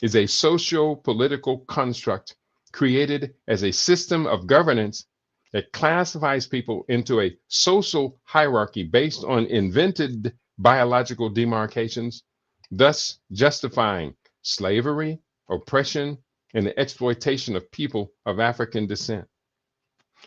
is a socio-political construct created as a system of governance that classifies people into a social hierarchy based on invented biological demarcations, thus justifying slavery, oppression, and the exploitation of people of African descent.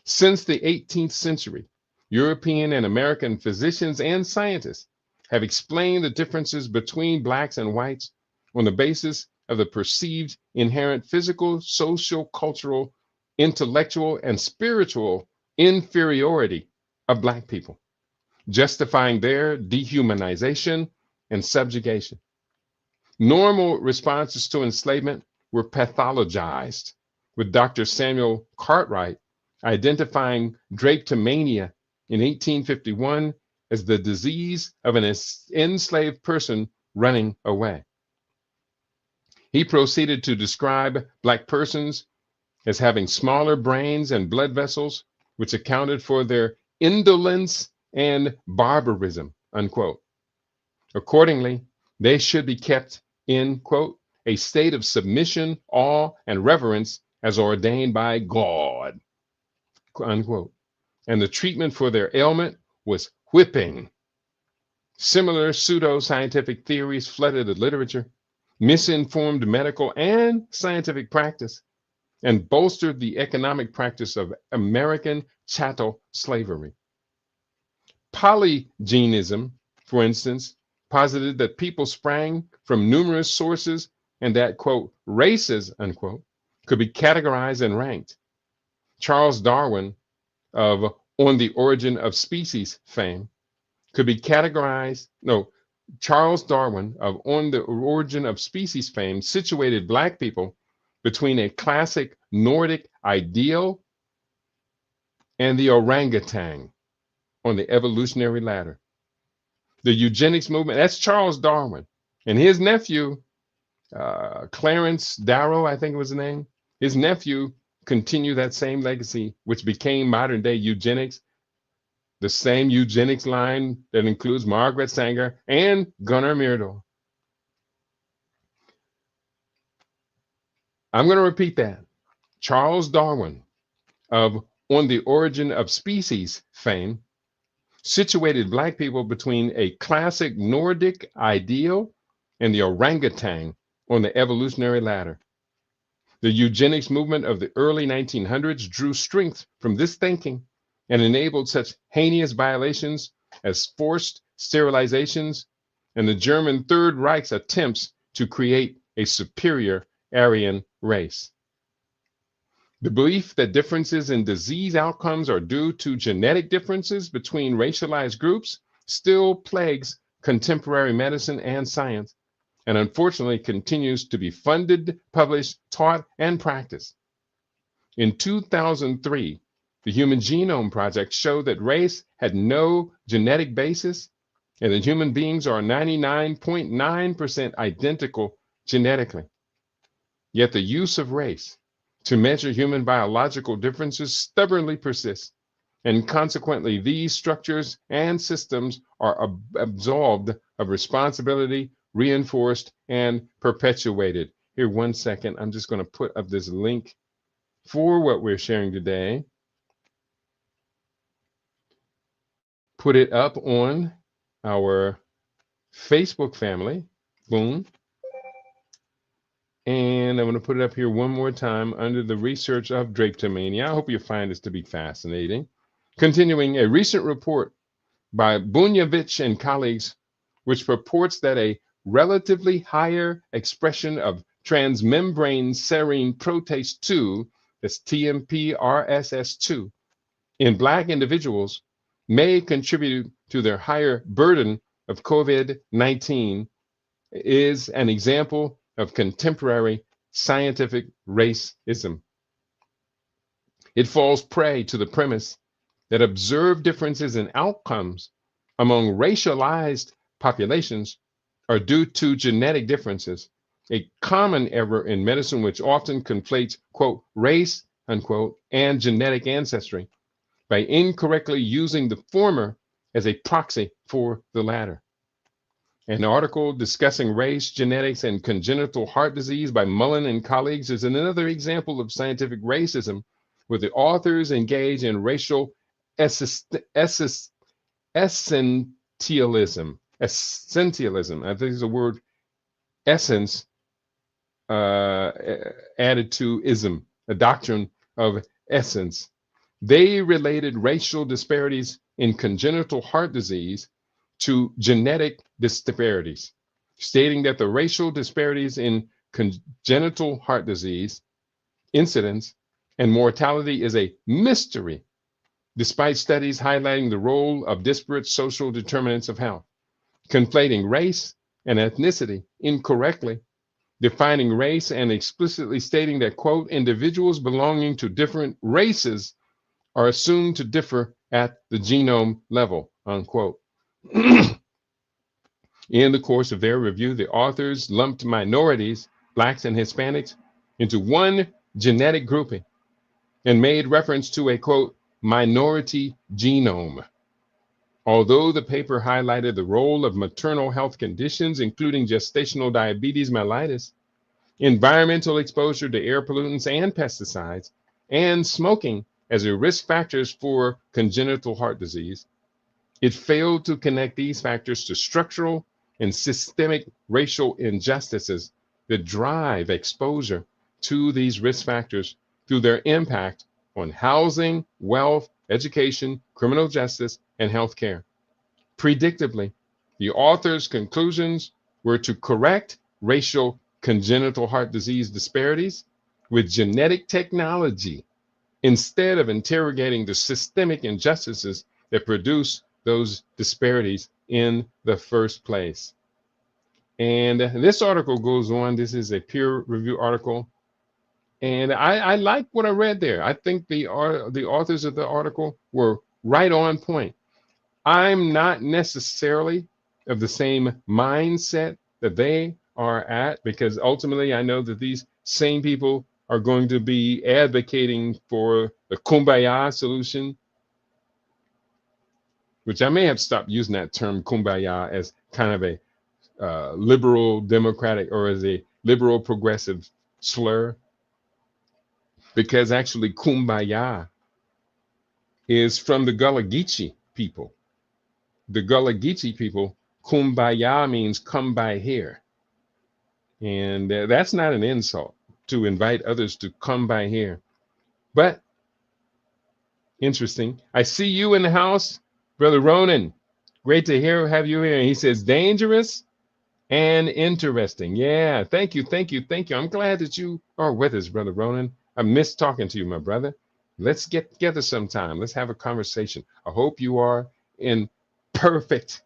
Since the 18th century, European and American physicians and scientists have explained the differences between blacks and whites on the basis of the perceived inherent physical, social, cultural, intellectual, and spiritual inferiority of black people, justifying their dehumanization and subjugation. Normal responses to enslavement were pathologized, with Dr. Samuel Cartwright identifying drapetomania in 1851 as the disease of an enslaved person running away. He proceeded to describe black persons as having smaller brains and blood vessels, which accounted for their indolence and barbarism, unquote. Accordingly, they should be kept in, quote, a state of submission, awe, and reverence as ordained by God, unquote. And the treatment for their ailment was whipping. Similar pseudo-scientific theories flooded the literature, misinformed medical and scientific practice, and bolstered the economic practice of American chattel slavery. Polygenism, for instance, posited that people sprang from numerous sources and that, quote, races, unquote, could be categorized and ranked. Charles Darwin of On the Origin of Species fame could be categorized, no, Charles Darwin of On the Origin of Species fame situated black people between a classic Nordic ideal and the orangutan on the evolutionary ladder. The eugenics movement, that's Charles Darwin. And his nephew, Clarence Darrow, I think was the name, his nephew continued that same legacy, which became modern day eugenics, the same eugenics line that includes Margaret Sanger and Gunnar Myrdal. I'm going to repeat that. Charles Darwin of On the Origin of Species fame situated black people between a classic Nordic ideal and the orangutan on the evolutionary ladder. The eugenics movement of the early 1900s drew strength from this thinking and enabled such heinous violations as forced sterilizations and the German Third Reich's attempts to create a superior Aryan race. The belief that differences in disease outcomes are due to genetic differences between racialized groups still plagues contemporary medicine and science, and unfortunately continues to be funded, published, taught, and practiced. In 2003, the Human Genome Project showed that race had no genetic basis and that human beings are 99.9% identical genetically. Yet the use of race to measure human biological differences stubbornly persists, and consequently these structures and systems are absolved of responsibility, reinforced, and perpetuated. Here, 1 second, I'm just going to put up this link for what we're sharing today. Put it up on our Facebook family. Boom. And I'm going to put it up here one more time under the research of drapetomania. I hope you find this to be fascinating. Continuing, a recent report by Bunjevich and colleagues, which purports that a relatively higher expression of transmembrane serine protease 2, that's TMPRSS2, in Black individuals may contribute to their higher burden of COVID-19 is an example of contemporary scientific racism. It falls prey to the premise that observed differences in outcomes among racialized populations are due to genetic differences, a common error in medicine which often conflates, quote, race, unquote, and genetic ancestry. by incorrectly using the former as a proxy for the latter. An article discussing race, genetics, and congenital heart disease by Mullen and colleagues is another example of scientific racism, where the authors engage in racial essentialism. Essentialism. I think it's the word essence added to ism, a doctrine of essence. They related racial disparities in congenital heart disease to genetic disparities, stating that the racial disparities in congenital heart disease incidence and mortality is a mystery, despite studies highlighting the role of disparate social determinants of health. Conflating race and ethnicity incorrectly, defining race and explicitly stating that, quote, individuals belonging to different races are assumed to differ at the genome level, unquote. In the course of their review, the authors lumped minorities, Blacks and Hispanics, into one genetic grouping and made reference to a, quote, minority genome. Although the paper highlighted the role of maternal health conditions, including gestational diabetes mellitus, environmental exposure to air pollutants and pesticides, and smoking as a risk factors for congenital heart disease, it failed to connect these factors to structural and systemic racial injustices that drive exposure to these risk factors through their impact on housing, wealth, education, criminal justice, and healthcare. Predictably, the author's conclusions were to correct racial congenital heart disease disparities with genetic technology instead of interrogating the systemic injustices that produce those disparities in the first place. And this article goes on. This is a peer review article. And I like what I read there. I think the authors of the article were right on point. I'm not necessarily of the same mindset that they are at, because ultimately I know that these same people are going to be advocating for the kumbaya solution, which I may have stopped using that term kumbaya as kind of a liberal democratic or as a liberal progressive slur, because actually kumbaya is from the Gullah Geechee people. The Gullah Geechee people, kumbaya means come by here. And that's not an insult to invite others to come by here. But interesting. I see you in the house, Brother Ronan. Great to have you here. And he says, dangerous and interesting. Yeah, thank you, thank you, thank you. I'm glad that you are with us, Brother Ronan. I miss talking to you, my brother. Let's get together sometime. Let's have a conversation. I hope you are in perfect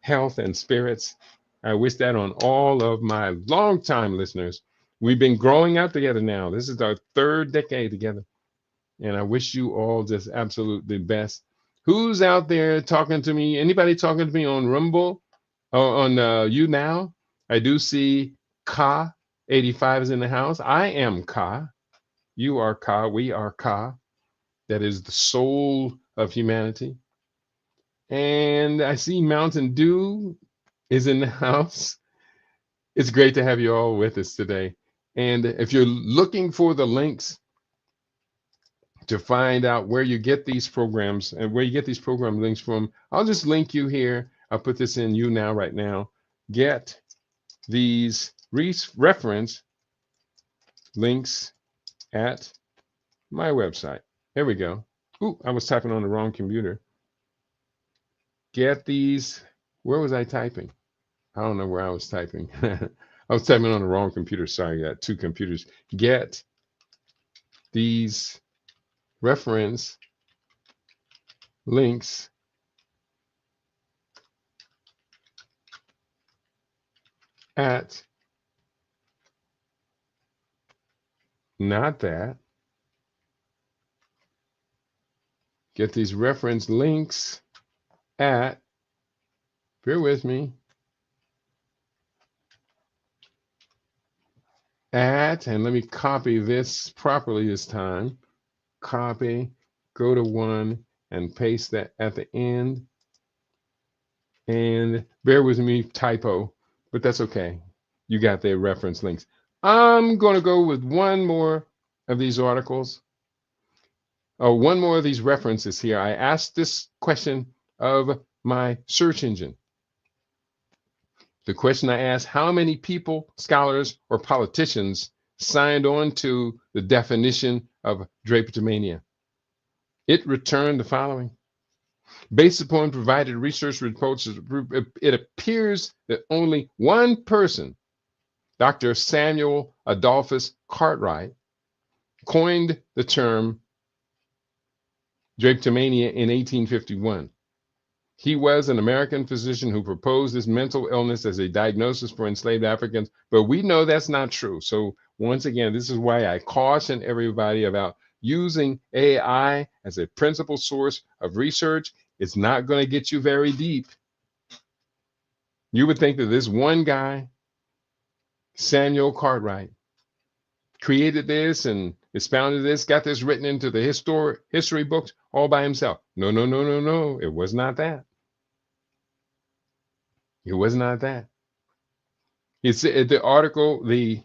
health and spirits. I wish that on all of my longtime listeners. We've been growing up together now. This is our third decade together. And I wish you all just absolutely best. Who's out there talking to me? Anybody talking to me on Rumble? On You Now? I do see Ka 85 is in the house. I am Ka. You are Ka. We are Ka. That is the soul of humanity. And I see Mountain Dew is in the house. It's great to have you all with us today. And if you're looking for the links to find out where you get these programs and where you get these program links from, I'll just link you here. I'll put this in You Now right now. Get these reference links at my website. There we go. Ooh, I was typing on the wrong computer. Get these. Where was I typing? I don't know where I was typing. I was typing on the wrong computer. Sorry, I got two computers. Get these reference links at, not that. Get these reference links at, bear with me, at, and let me copy this properly this time. Copy, go to one, and paste that at the end. And bear with me, typo, but that's okay. You got their reference links. I'm going to go with one more of these articles. One more of these references here. I asked this question of my search engine. The question I asked, how many people, scholars, or politicians signed on to the definition of drapetomania? It returned the following. Based upon provided research reports, it appears that only one person, Dr. Samuel Adolphus Cartwright, coined the term drapetomania in 1851. He was an American physician who proposed this mental illness as a diagnosis for enslaved Africans, but we know that's not true. So once again, this is why I caution everybody about using AI as a principal source of research. It's not going to get you very deep. You would think that this one guy, Samuel Cartwright, created this and expounded this, got this written into the history books all by himself. No, no, no, no, no. It was not that. It was not that. It's the article, the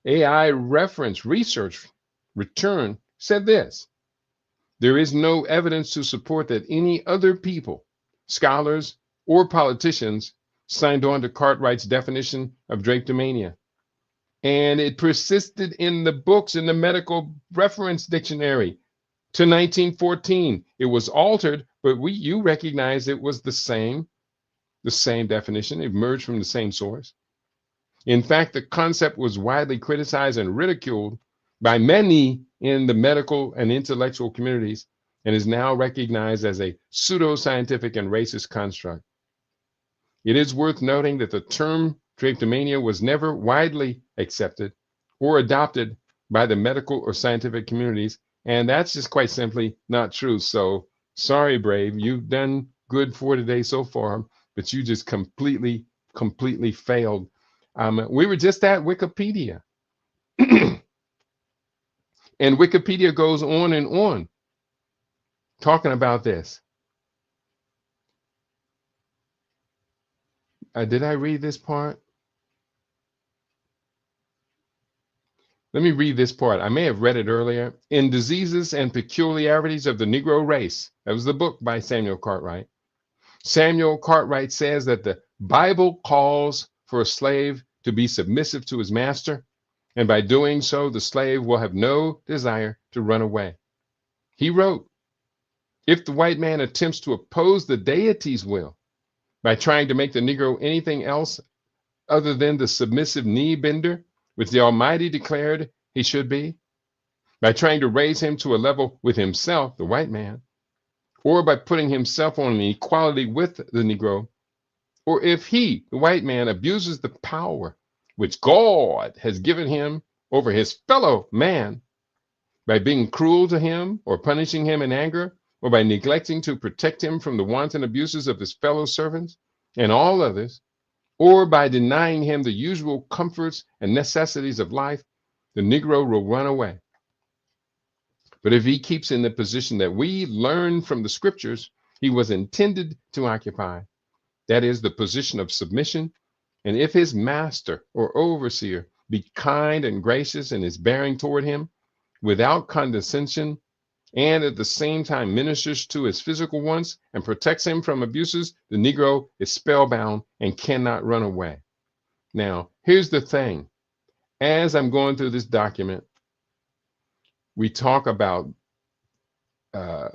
AI reference research return said this. There is no evidence to support that any other people, scholars, or politicians signed on to Cartwright's definition of drapetomania. And it persisted in the books in the medical reference dictionary to 1914. It was altered, but you recognize it was the same definition. It emerged from the same source. In fact, the concept was widely criticized and ridiculed by many in the medical and intellectual communities and is now recognized as a pseudoscientific and racist construct. It is worth noting that the term drapetomania was never widely accepted or adopted by the medical or scientific communities, and that's just quite simply not true. So sorry, Brave, you've done good for today so far, but you just completely failed. We were just at Wikipedia. And Wikipedia goes on and on talking about this. Did I read this part? Let me read this part. I may have read it earlier. In Diseases and Peculiarities of the Negro Race, that was the book by Samuel Cartwright. Samuel Cartwright says that the Bible calls for a slave to be submissive to his master, and by doing so, the slave will have no desire to run away. He wrote, if the white man attempts to oppose the deity's will by trying to make the Negro anything else other than the submissive knee bender, which the Almighty declared he should be, by trying to raise him to a level with himself, the white man, or by putting himself on an equality with the Negro, or if he, the white man, abuses the power which God has given him over his fellow man by being cruel to him or punishing him in anger, or by neglecting to protect him from the wanton abuses of his fellow servants and all others, or by denying him the usual comforts and necessities of life, the Negro will run away. But if he keeps in the position that we learn from the scriptures he was intended to occupy, that is the position of submission, and if his master or overseer be kind and gracious in his bearing toward him, without condescension, and at the same time ministers to his physical wants and protects him from abuses, the Negro is spellbound and cannot run away. Now, here's the thing. As I'm going through this document, we talk about,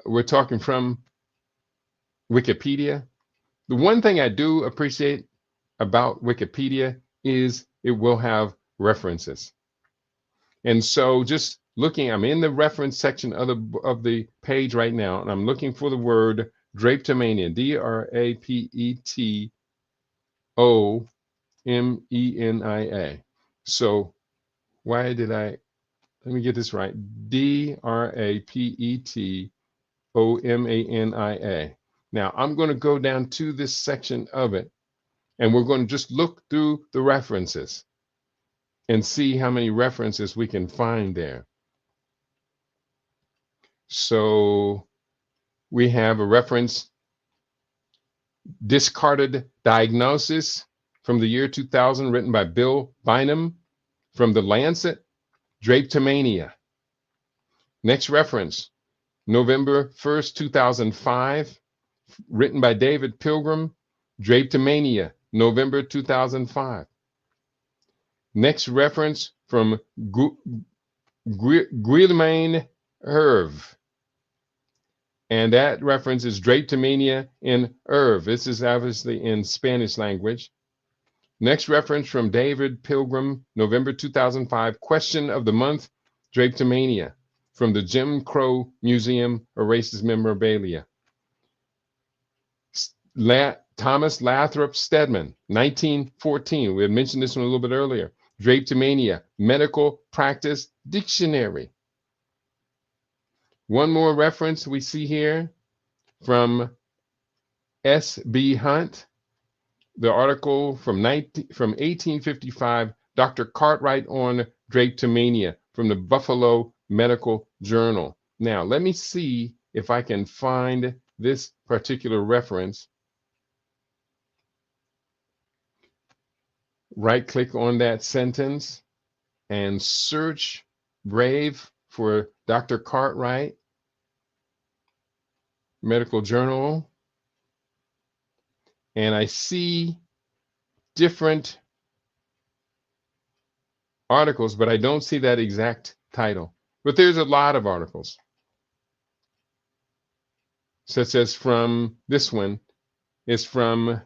we're talking from Wikipedia. The one thing I do appreciate about Wikipedia is it will have references. And so just looking, I'm in the reference section of the page right now, and I'm looking for the word drapetomania, DRAPETOMANIA. So why did let me get this right, DRAPETOMANIA. Now I'm going to go down to this section of it, and we're going to just look through the references and see how many references we can find there. So We have a reference, Discarded Diagnosis from the year 2000, written by Bill Bynum from The Lancet, Drapetomania. Next reference, November 1st, 2005, written by David Pilgrim, Drapetomania, November 2005. Next reference from Guillaume Herve, and that reference is Drapetomania in Herve. This is obviously in Spanish language. Next reference from David Pilgrim, November 2005, Question of the Month, Drapetomania, from the Jim Crow Museum of Racist Memorabilia. Thomas Lathrop Stedman, 1914. We had mentioned this one a little bit earlier. Drapetomania, Medical Practice Dictionary. One more reference we see here from S.B. Hunt, the article from 1855, Dr. Cartwright on Drapetomania, from the Buffalo Medical Journal. Now, let me see if I can find this particular reference. Right-click on that sentence and search Brave for Dr. Cartwright, Medical Journal. And I see different articles, but I don't see that exact title. But there's a lot of articles, such as from this one is from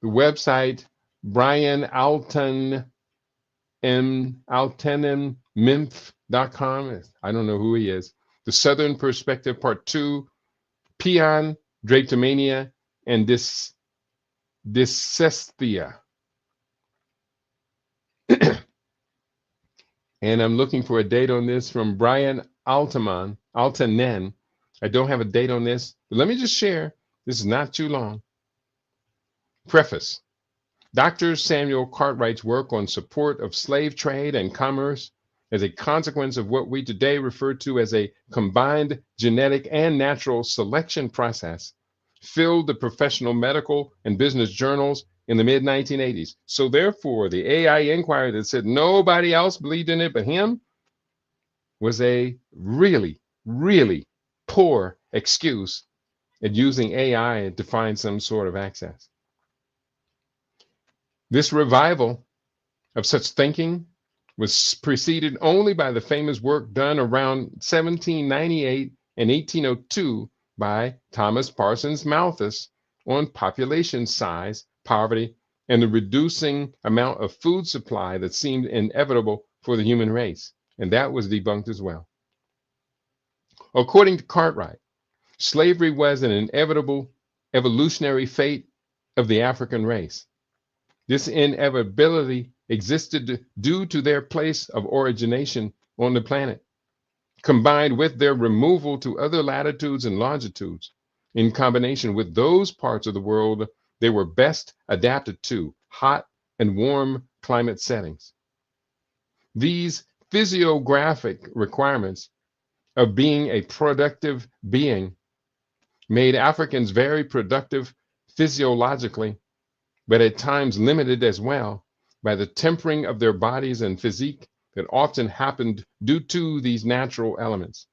the website Brian Alton altenenminf.com. I don't know who he is. The Southern Perspective Part 2, Peon, Drapetomania, and Dysesthesia. And I'm looking for a date on this from Brian Altonen. I don't have a date on this, but let me just share. This is not too long. Preface. Dr. Samuel Cartwright's work on support of slave trade and commerce as a consequence of what we today refer to as a combined genetic and natural selection process filled the professional medical and business journals in the mid-1980s. So therefore, the AI inquiry that said nobody else believed in it but him was a really, really poor excuse at using AI to find some sort of access. This revival of such thinking was preceded only by the famous work done around 1798 and 1802 by Thomas Parsons Malthus on population size, poverty, and the reducing amount of food supply that seemed inevitable for the human race. And that was debunked as well. According to Cartwright, slavery was an inevitable evolutionary fate of the African race. This inevitability existed due to their place of origination on the planet, combined with their removal to other latitudes and longitudes, in combination with those parts of the world they were best adapted to, hot and warm climate settings. These physiographic requirements of being a productive being made Africans very productive physiologically, but at times limited as well by the tempering of their bodies and physique that often happened due to these natural elements.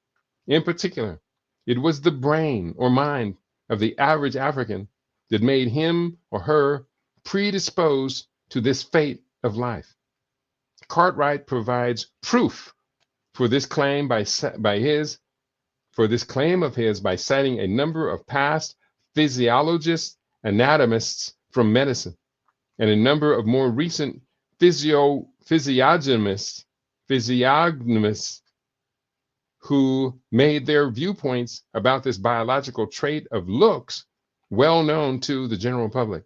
In particular, it was the brain or mind of the average African that made him or her predisposed to this fate of life. Cartwright provides proof for this claim by citing a number of past physiologists, anatomists from medicine, and a number of more recent physiognomists who made their viewpoints about this biological trait of looks well known to the general public.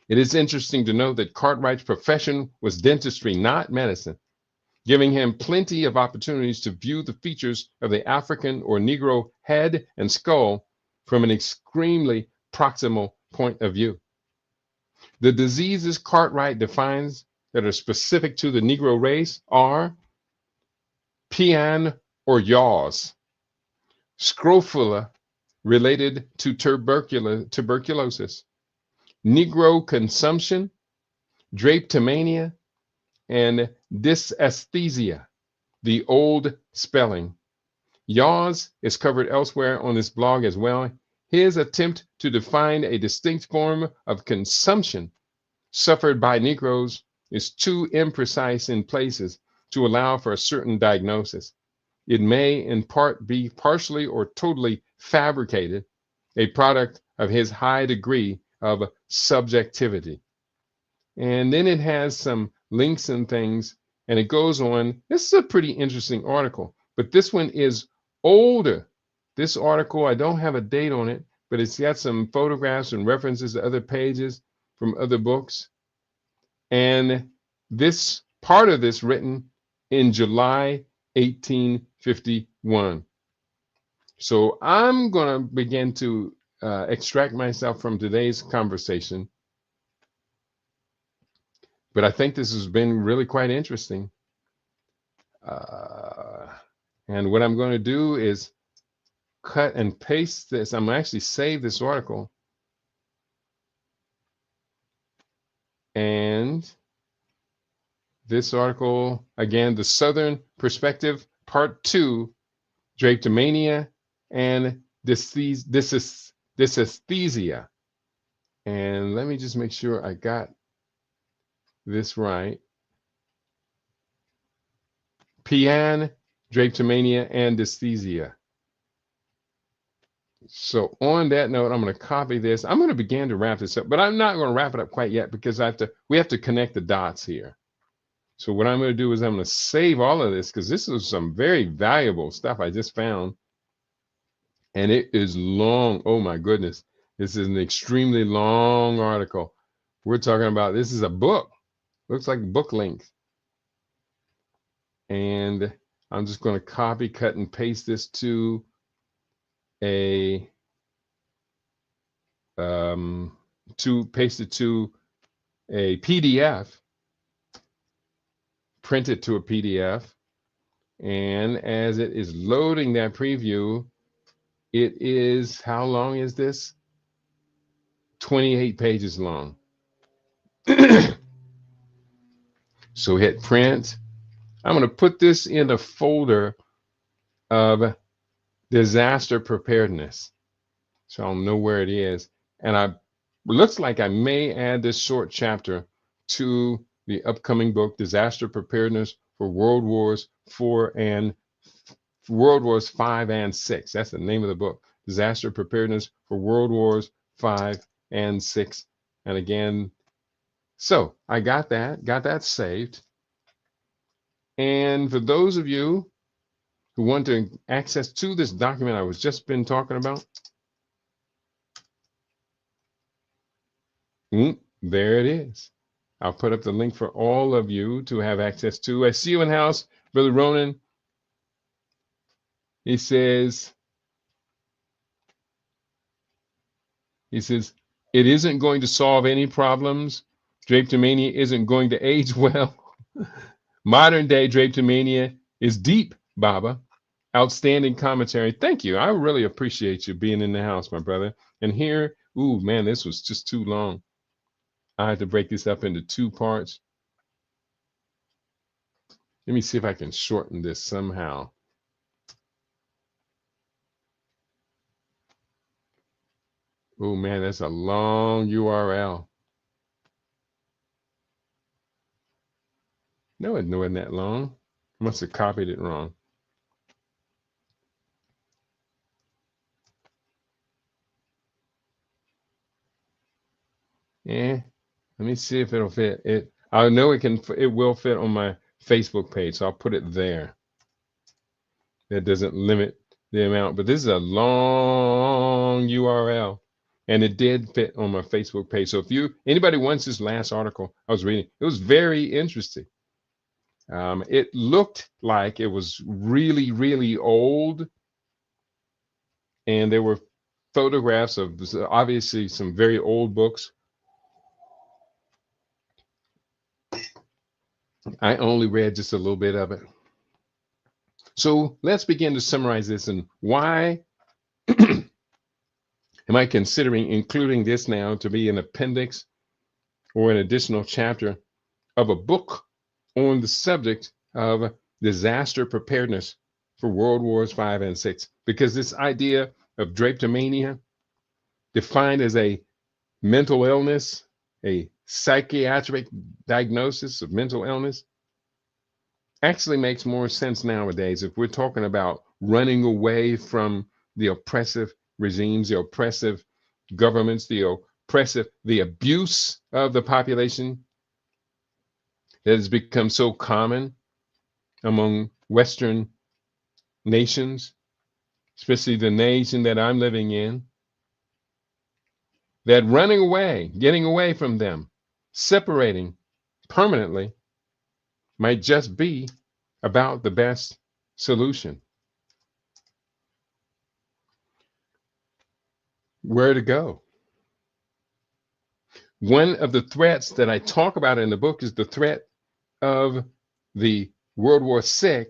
It is interesting to note that Cartwright's profession was dentistry, not medicine, giving him plenty of opportunities to view the features of the African or Negro head and skull from an extremely proximal point of view. The diseases Cartwright defines that are specific to the Negro race are peon or yaws, scrofula related to tuberculosis, Negro consumption, drapetomania, and dysesthesia, the old spelling. Yaws is covered elsewhere on this blog as well. His attempt to define a distinct form of consumption suffered by Negroes is too imprecise in places to allow for a certain diagnosis. It may in part be partially or totally fabricated, a product of his high degree of subjectivity. And then it has some links and things, and it goes on. This is a pretty interesting article, but this one is older. This article, I don't have a date on it, but it's got some photographs and references to other pages from other books. And this part of this written in July 1851. So I'm going to begin to extract myself from today's conversation. But I think this has been really quite interesting. And what I'm going to do is cut and paste this. I'm going to actually save this article. And this article, again, The Southern Perspective, Part 2, Drapetomania and dysesthesia. And let me just make sure I got this right. Pian, drapetomania, and dysesthesia. So on that note, I'm going to copy this. I'm going to begin to wrap this up, but I'm not going to wrap it up quite yet because we have to connect the dots here. So what I'm going to do is I'm going to save all of this because this is some very valuable stuff I just found. And it is long. Oh my goodness. This is an extremely long article. We're talking about, this is a book. Looks like book length. And I'm just going to copy, cut, and paste this to a PDF, print it to a PDF, and as it is loading that preview, it is, how long is this? 28 pages long. So hit print. I'm going to put this in a folder of disaster preparedness, so I'll know where it is. And it looks like I may add this short chapter to the upcoming book, Disaster Preparedness for World Wars IV and World Wars V and VI. That's the name of the book, Disaster Preparedness for World Wars V and VI. And again, so I got that saved. And for those of you who want to access to this document I was just been talking about, there it is. I'll put up the link for all of you to have access to. I see you in the house, Brother Ronan. He says, it isn't going to solve any problems. Drapetomania isn't going to age well. Modern day drapetomania is deep, Baba. Outstanding commentary. Thank you. I really appreciate you being in the house, my brother. And here, ooh, man, this was just too long. I had to break this up into 2 parts. Let me see if I can shorten this somehow. Oh man, that's a long URL. No, it wasn't that long. I must have copied it wrong. Yeah, let me see if it'll fit. I know it will fit on my Facebook page, so I'll put it there. That doesn't limit the amount, but this is a long URL, and it did fit on my Facebook page. So if anybody wants this last article I was reading, it was very interesting. It looked like it was really, really old, and there were photographs of obviously some very old books. I only read just a little bit of it. So let's begin to summarize this and why Am I considering including this now to be an appendix or an additional chapter of a book on the subject of disaster preparedness for World Wars V and VI? Because this idea of drapetomania, defined as a mental illness, a psychiatric diagnosis of mental illness, actually makes more sense nowadays if we're talking about running away from the oppressive regimes, the oppressive governments, the abuse of the population that has become so common among Western nations, especially the nation that I'm living in, that running away, getting away from them, separating permanently might just be about the best solution. Where to go? One of the threats that I talk about in the book is the threat of the World War VI,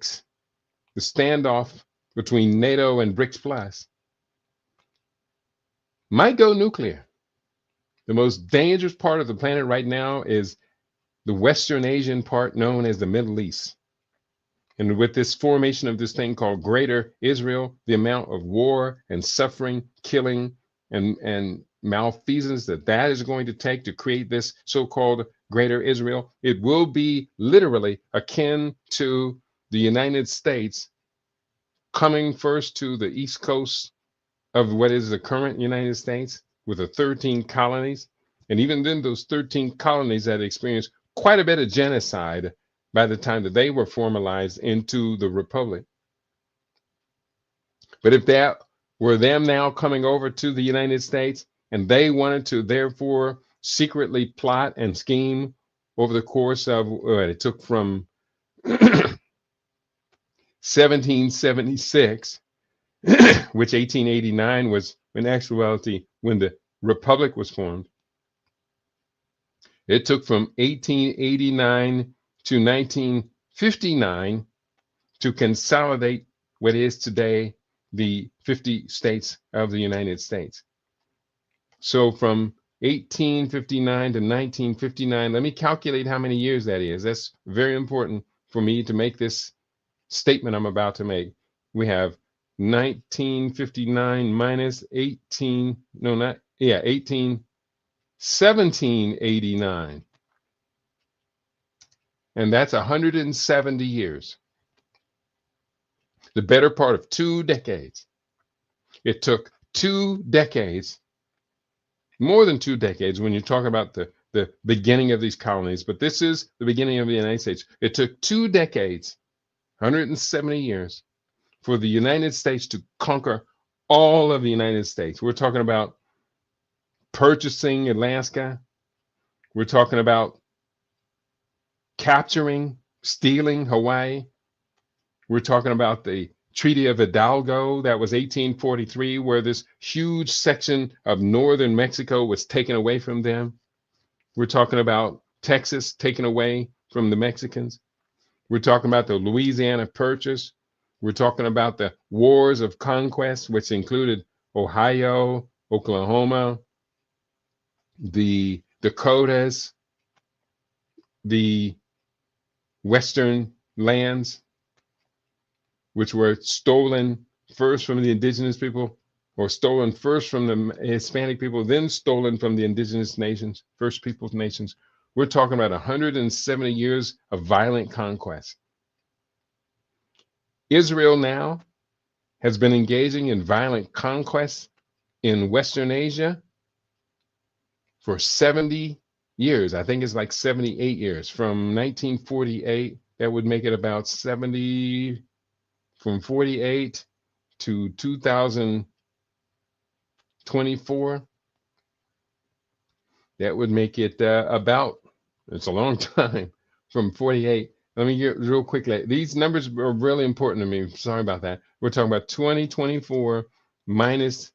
the standoff between NATO and BRICS Plus, might go nuclear. The most dangerous part of the planet right now is the Western Asian part known as the Middle East. And with this formation of this thing called Greater Israel, the amount of war and suffering, killing, and malfeasance that is going to take to create this so-called Greater Israel, it will be literally akin to the United States coming first to the east coast of what is the current United States with the 13 colonies. And even then, those 13 colonies had experienced quite a bit of genocide by the time that they were formalized into the republic. But if that were them now coming over to the United States and they wanted to therefore secretly plot and scheme over the course of what it took from 1776, which 1889 was in actuality when the republic was formed. It took from 1889 to 1959 to consolidate what is today the 50 states of the United States. So from 1859 to 1959, let me calculate how many years that is. That's very important for me to make this statement I'm about to make. We have 1959 minus 1789. And that's 170 years. The better part of 2 decades. It took 2 decades, more than 2 decades when you talk about the beginning of these colonies, but this is the beginning of the United States. It took 2 decades, 170 years, for the United States to conquer all of the United States. We're talking about purchasing Alaska. We're talking about capturing, stealing Hawaii. We're talking about the Treaty of Hidalgo, that was 1843, where this huge section of northern Mexico was taken away from them. We're talking about Texas taken away from the Mexicans. We're talking about the Louisiana Purchase. We're talking about the wars of conquest, which included Ohio, Oklahoma, the Dakotas, the Western lands, which were stolen first from the indigenous people, or stolen first from the Hispanic people, then stolen from the indigenous nations, First Peoples nations. We're talking about 170 years of violent conquest. Israel now has been engaging in violent conquest in Western Asia for 70 years. I think it's like 78 years. From 1948, that would make it about 70, from 48 to 2024. That would make it about, it's a long time, from 48. Let me get real quickly. These numbers are really important to me. Sorry about that. We're talking about 2024 minus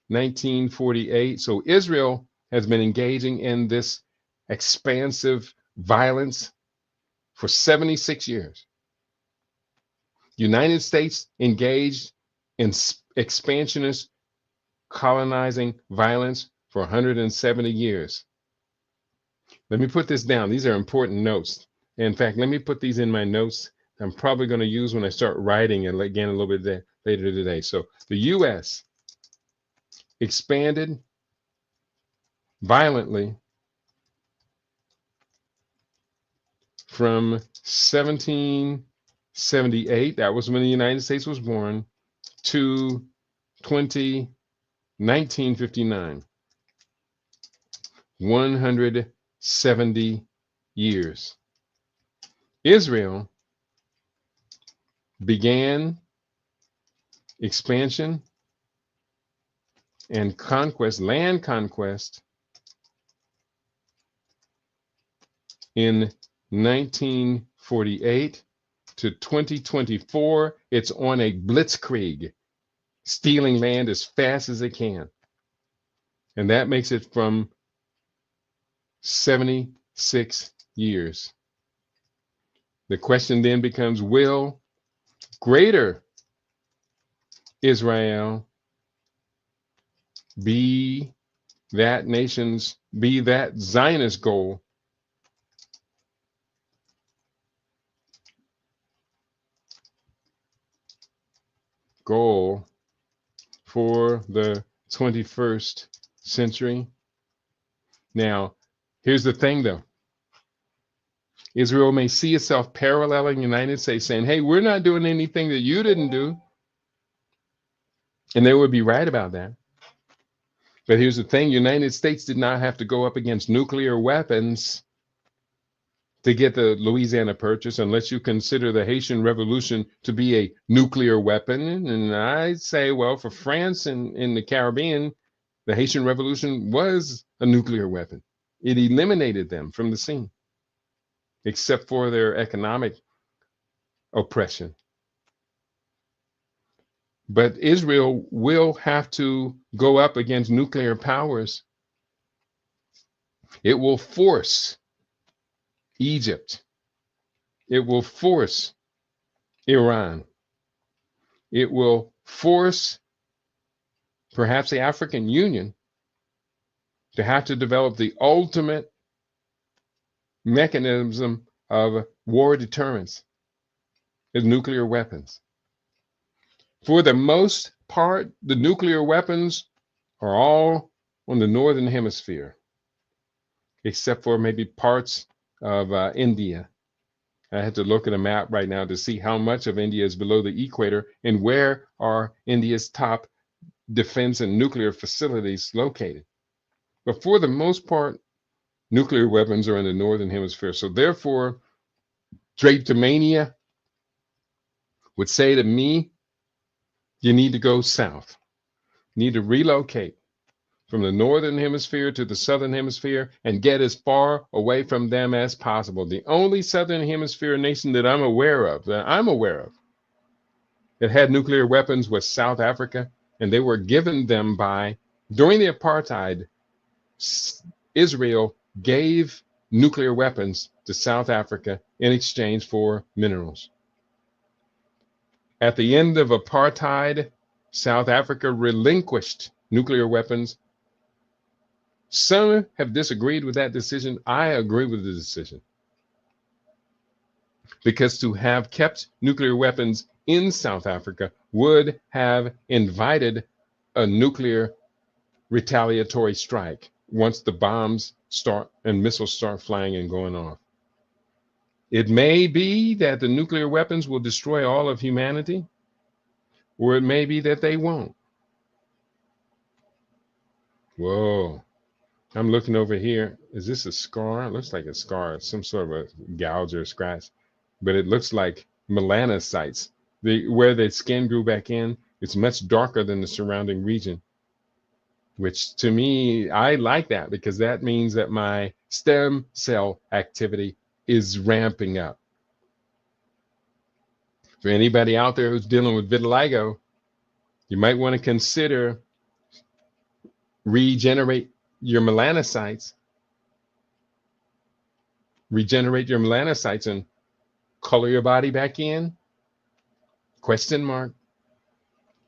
1948. So Israel has been engaging in this expansive violence for 76 years. United States engaged in expansionist colonizing violence for 170 years. Let me put this down. These are important notes. In fact, let me put these in my notes. I'm probably going to use when I start writing and again a little bit later today. So the U.S. expanded violently from 1778, that was when the United States was born, to 1959. 170 years. Israel began expansion and conquest, land conquest, in 1948 to 2024. It's on a blitzkrieg, stealing land as fast as it can. And that makes it from 76 years. The question then becomes, will greater Israel be that Zionist goal for the 21st century? Now, here's the thing though. Israel may see itself paralleling the United States, saying, hey, we're not doing anything that you didn't do. And they would be right about that. But here's the thing, United States did not have to go up against nuclear weapons to get the Louisiana Purchase, unless you consider the Haitian Revolution to be a nuclear weapon. And I'd say, well, for France and in the Caribbean, the Haitian Revolution was a nuclear weapon. It eliminated them from the scene, except for their economic oppression. But Israel will have to go up against nuclear powers. It will force Egypt. It will force Iran. It will force perhaps the African Union to have to develop the ultimate mechanism of war deterrence, is nuclear weapons. For the most part, the nuclear weapons are all on the northern hemisphere, except for maybe parts of India. I had to look at a map right now to see how much of India is below the equator and where are India's top defense and nuclear facilities located. But for the most part, nuclear weapons are in the northern hemisphere. So therefore, DRAPETOMANIA would say to me, you need to go south. You need to relocate from the northern hemisphere to the southern hemisphere and get as far away from them as possible. The only southern hemisphere nation that I'm aware of, that had nuclear weapons was South Africa, and they were given them during the apartheid, Israel gave nuclear weapons to South Africa in exchange for minerals. At the end of apartheid, South Africa relinquished nuclear weapons. Some have disagreed with that decision. I agree with the decision. Because to have kept nuclear weapons in South Africa would have invited a nuclear retaliatory strike once the bombs start and missiles start flying and going off. It may be that the nuclear weapons will destroy all of humanity, or it may be that they won't. Whoa. I'm looking over here. Is this a scar? It looks like a scar, some sort of a gouge or scratch, but it looks like melanocytes. Where the skin grew back in, it's much darker than the surrounding region, which to me, I like that because that means that my stem cell activity is ramping up. For anybody out there who's dealing with vitiligo, you might want to consider regenerate your melanocytes and color your body back in? Question mark.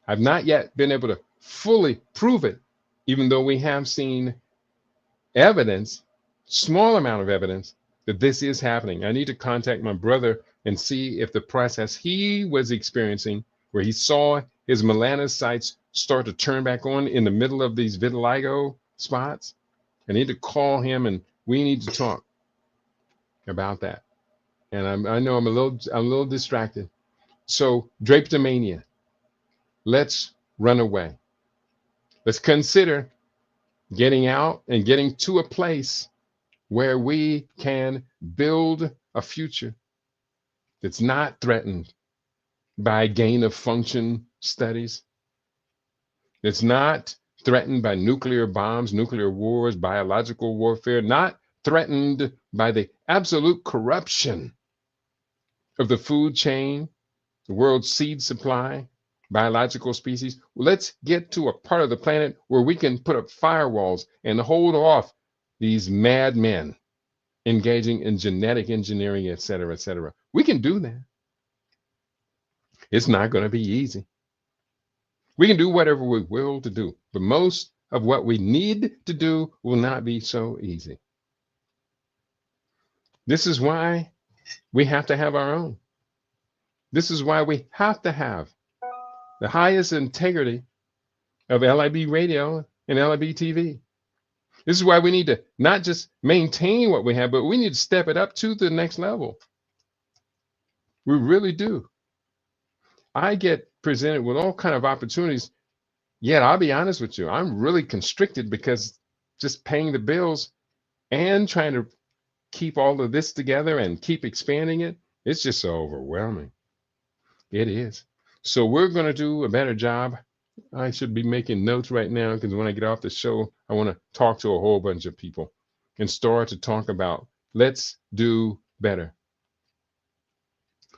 I've not yet been able to fully prove it, even though we have seen evidence, small amount of evidence, that this is happening. I need to contact my brother and see if the process he was experiencing, where he saw his melanocytes start to turn back on in the middle of these vitiligo spots. I need to call him and we need to talk about that. And I know I'm a little distracted. So drapetomania, let's run away. Let's consider getting out and getting to a place where we can build a future that's not threatened by gain of function studies. It's not threatened by nuclear bombs, nuclear wars, biological warfare, not threatened by the absolute corruption of the food chain, the world's seed supply, biological species. Let's get to a part of the planet where we can put up firewalls and hold off these madmen engaging in genetic engineering, et cetera, et cetera. We can do that. It's not going to be easy. We can do whatever we will to do, but most of what we need to do will not be so easy. This is why we have to have our own. This is why we have to have the highest integrity of LIB radio and LIB TV. This is why we need to not just maintain what we have, but we need to step it up to the next level. We really do. I get presented with all kind of opportunities, yet I'll be honest with you, I'm really constricted because just paying the bills and trying to keep all of this together and keep expanding it, it's just so overwhelming. It is. So we're going to do a better job. I should be making notes right now because when I get off the show, I want to talk to a whole bunch of people and start to talk about let's do better.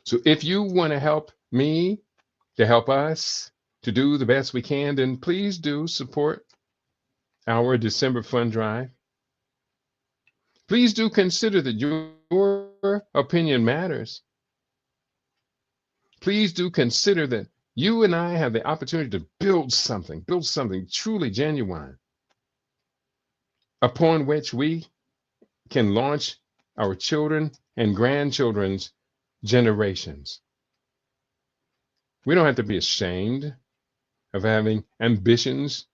So if you want to help me, to help us to do the best we can, then please do support our December fund drive. Please do consider that your opinion matters. Please do consider that you and I have the opportunity to build something truly genuine upon which we can launch our children and grandchildren's generations. We don't have to be ashamed of having ambitions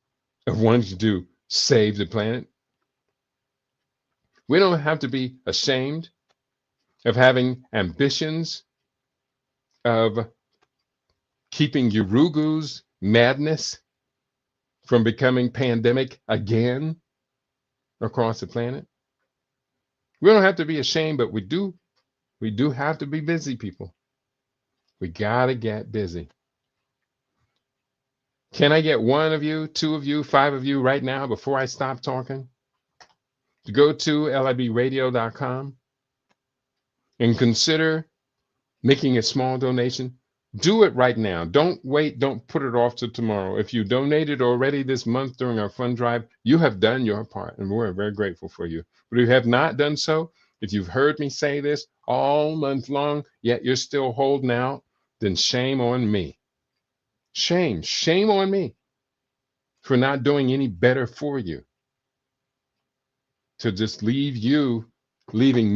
of wanting to save the planet. We don't have to be ashamed of having ambitions of keeping Urugu's madness from becoming pandemic again across the planet. We don't have to be ashamed, but we do have to be busy, people. We gotta get busy. Can I get one of you, two of you, five of you right now before I stop talking to go to libradio.com and consider making a small donation? Do it right now. Don't wait. Don't put it off to tomorrow. If you donated already this month during our fund drive, you have done your part, and we're very grateful for you. But if you have not done so, if you've heard me say this all month long, yet you're still holding out, then shame on me. Shame on me for not doing any better for you. To just leaving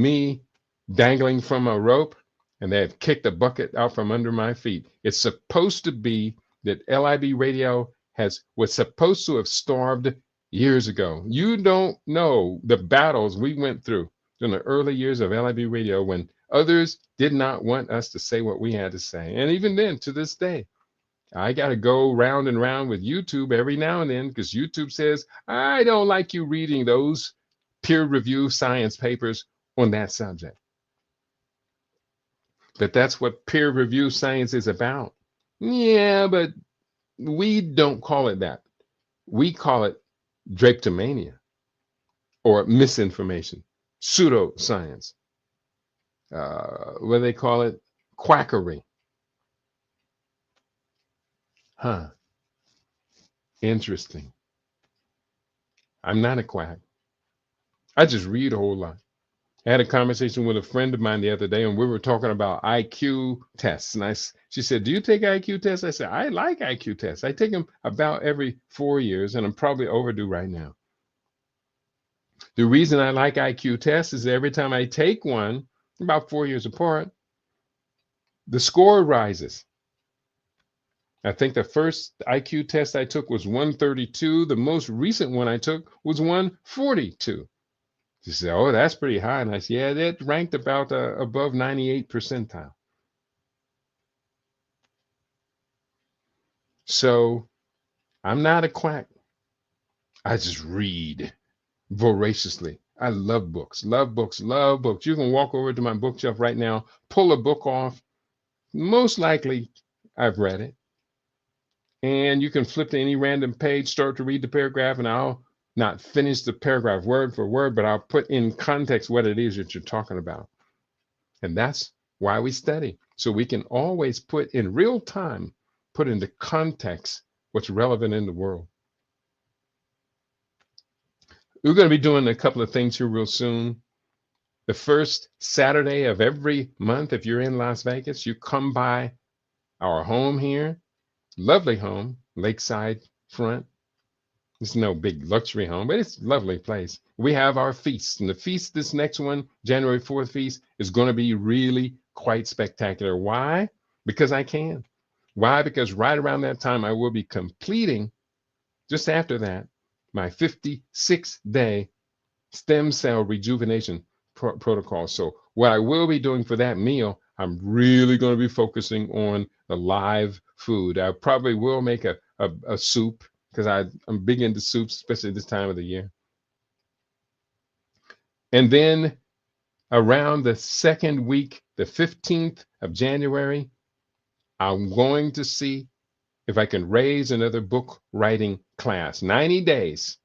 me dangling from a rope, and they have kicked a bucket out from under my feet. It's supposed to be that LIB radio was supposed to have starved years ago. You don't know the battles we went through in the early years of LIB radio when others did not want us to say what we had to say. And even then, to this day, I got to go round and round with YouTube every now and then because YouTube says, I don't like you reading those peer-reviewed science papers on that subject. But that's what peer-reviewed science is about. Yeah, but we don't call it that. We call it drapetomania or misinformation, pseudoscience. What do they call it? Quackery. Huh. Interesting. I'm not a quack. I just read a whole lot. I had a conversation with a friend of mine the other day, and we were talking about IQ tests. And she said, "Do you take IQ tests?" I said, "I like IQ tests. I take them about every 4 years, and I'm probably overdue right now." The reason I like IQ tests is every time I take one, about 4 years apart, the score rises. I think the first IQ test I took was 132. The most recent one I took was 142. She said, "Oh, that's pretty high." And I said, "Yeah, that ranked about above 98 percentile." So I'm not a quack. I just read voraciously. I love books, love books, love books. You can walk over to my bookshelf right now, pull a book off. Most likely, I've read it. And you can flip to any random page, start to read the paragraph, and I'll not finish the paragraph word for word, but I'll put in context what it is that you're talking about. And that's why we study. So we can always put in real time, put into context what's relevant in the world. We're going to be doing a couple of things here real soon. The first Saturday of every month, if you're in Las Vegas, you come by our home here. Lovely home, lakeside front. It's no big luxury home, but it's a lovely place. We have our feast, and the feast, this next one, January 4th feast, is going to be really quite spectacular. Why? Because I can. Why? Because right around that time, I will be completing, just after that, my 56-day stem cell rejuvenation protocol. So what I will be doing for that meal, I'm really going to be focusing on the live food. I probably will make a soup because I'm big into soups, especially this time of the year. And then around the second week, the 15th of January, I'm going to see if I can raise another book writing class. 90 days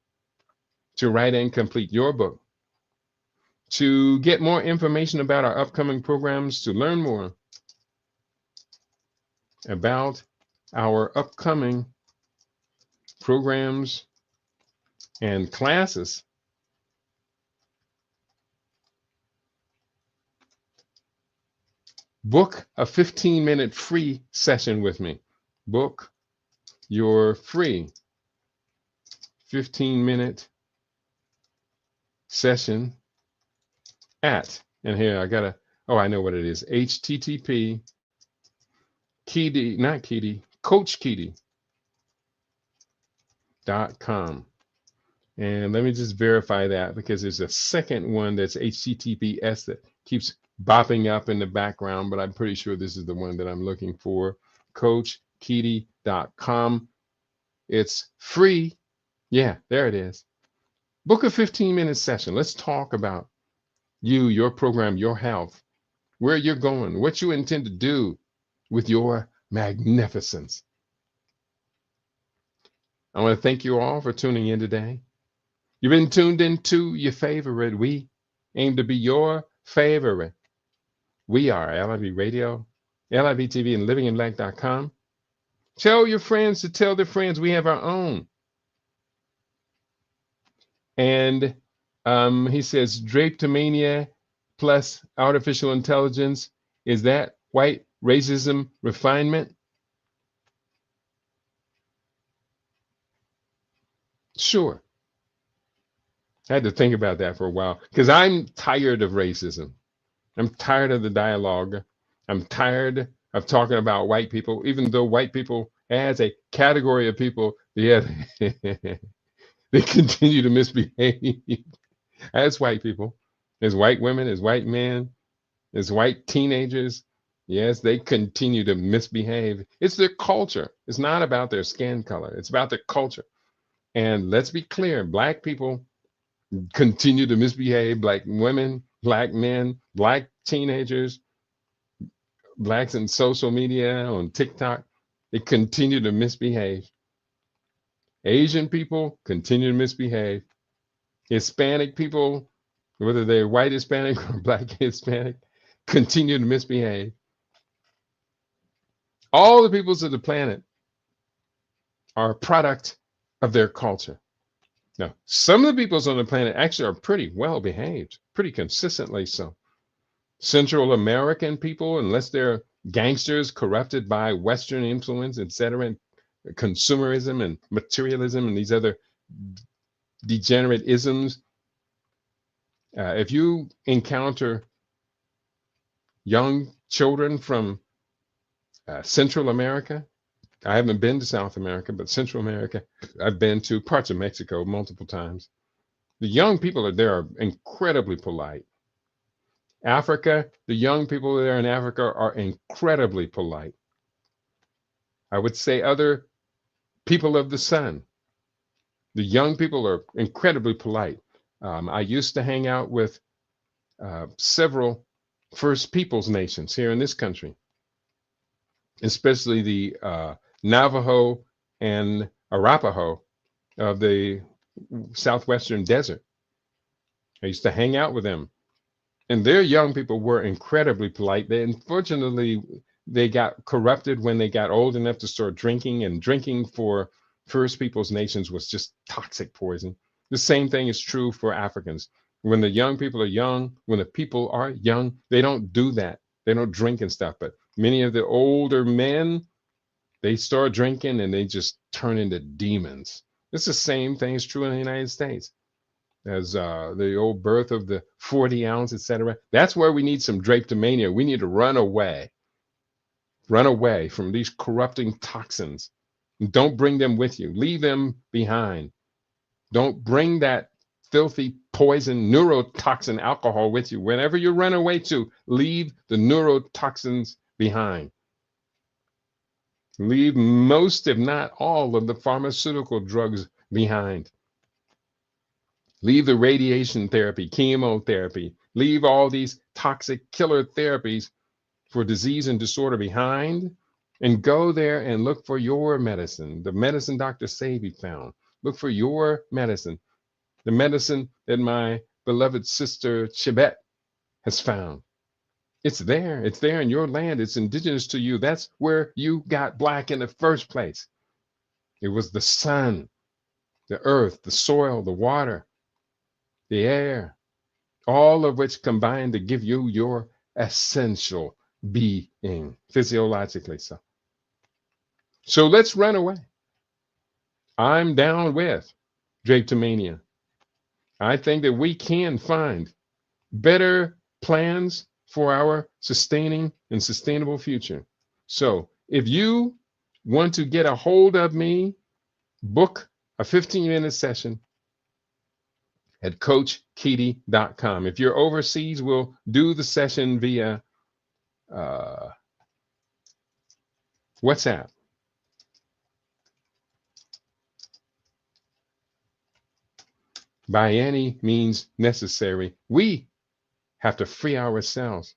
to write and complete your book. To get more information about our upcoming programs, to learn more about our upcoming programs and classes, book a 15-minute free session with me. Book your free 15-minute session at, and here I know what it is, http coachkeedy.com. And let me just verify that because there's a second one that's HTTPS that keeps bopping up in the background, but I'm pretty sure this is the one that I'm looking for. coachkeedy.com. It's free. Yeah, there it is. Book a 15-minute session. Let's talk about you, your program, your health, where you're going, what you intend to do with your magnificence. I want to thank you all for tuning in today. You've been tuned into your favorite. We aim to be your favorite. We are LIV Radio, LIV TV, and livinginblack.com. Tell your friends to tell their friends we have our own. And he says, DRAPETOMANIA plus artificial intelligence, is that white racism refinement? Sure. I had to think about that for a while because I'm tired of racism. I'm tired of the dialogue. I'm tired of talking about white people, even though white people, as a category of people, yeah, they continue to misbehave as white people, as white women, as white men, as white teenagers. Yes, they continue to misbehave. It's their culture. It's not about their skin color. It's about their culture. And let's be clear, black people continue to misbehave, black women, black men, black teenagers, blacks in social media, on TikTok, they continue to misbehave. Asian people continue to misbehave. Hispanic people, whether they're white Hispanic or black Hispanic, continue to misbehave. All the peoples of the planet are a product of their culture. Now, some of the peoples on the planet actually are pretty well behaved, pretty consistently so. Central American people, unless they're gangsters corrupted by Western influence, etc., and consumerism and materialism and these other degenerate isms, if you encounter young children from Central America, I haven't been to South America, but Central America, I've been to parts of Mexico multiple times. The young people there are incredibly polite. Africa, the young people there in Africa are incredibly polite. I would say other people of the sun, the young people are incredibly polite. I used to hang out with several First Peoples nations here in this country, especially the Navajo and Arapaho of the southwestern desert. I used to hang out with them, and their young people were incredibly polite. Unfortunately, they got corrupted when they got old enough to start drinking, and drinking for First Peoples nations was just toxic poison. The same thing is true for Africans. When the young people are young, when the people are young, they don't do that. They don't drink and stuff. But many of the older men, they start drinking and they just turn into demons. It's the same thing is true in the United States. As the old birth of the 40 ounce, etc. That's where we need some drapetomania. We need to run away from these corrupting toxins. Don't bring them with you. Leave them behind. Don't bring that filthy poison neurotoxin alcohol with you. Whenever you run away to, leave the neurotoxins behind. Leave most, if not all, of the pharmaceutical drugs behind. Leave the radiation therapy, chemotherapy. Leave all these toxic killer therapies for disease and disorder behind, and go there and look for your medicine, the medicine Dr. Savy found. Look for your medicine, the medicine that my beloved sister Chibet has found. It's there. It's there in your land. It's indigenous to you. That's where you got black in the first place. It was the sun, the earth, the soil, the water, the air, all of which combined to give you your essential being, physiologically so. So let's run away. I'm down with drapetomania. I think that we can find better plans for our sustaining and sustainable future. So if you want to get a hold of me, book a 15-minute session at CoachKeedy.com. If you're overseas, we'll do the session via WhatsApp. By any means necessary, we have to free ourselves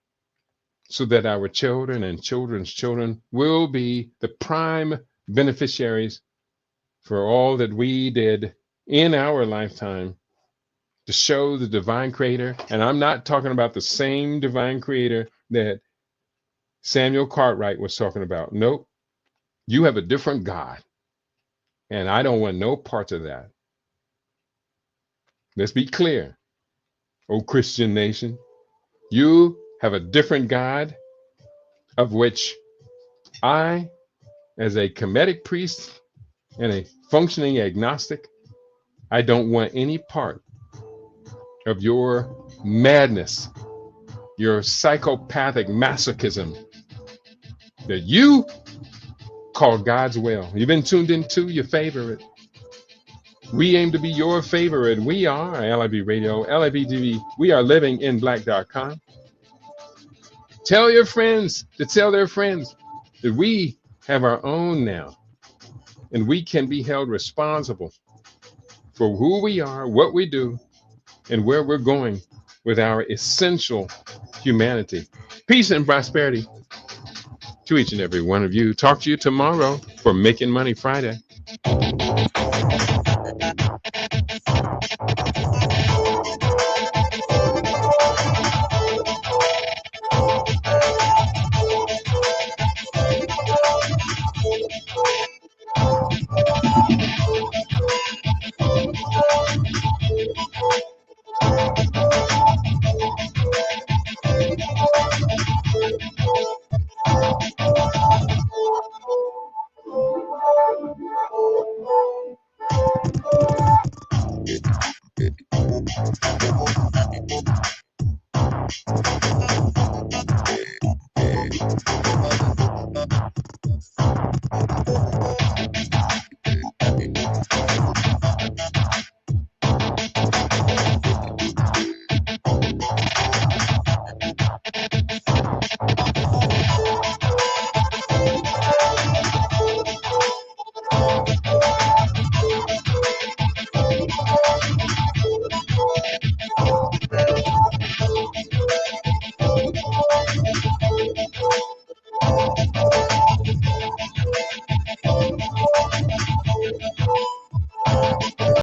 so that our children and children's children will be the prime beneficiaries for all that we did in our lifetime to show the divine creator. And I'm not talking about the same divine creator that Samuel Cartwright was talking about. Nope. You have a different God, and I don't want no parts of that. Let's be clear, O Christian nation. You have a different God, of which I, as a Kemetic priest and a functioning agnostic, I don't want any part of your madness, your psychopathic masochism that you call God's will. You've been tuned into your favorite. We aim to be your favorite. We are LIB Radio, LIB TV. We are livinginblack.com. Tell your friends to tell their friends that we have our own now, and we can be held responsible for who we are, what we do, and where we're going with our essential humanity. Peace and prosperity to each and every one of you. Talk to you tomorrow for Making Money Friday.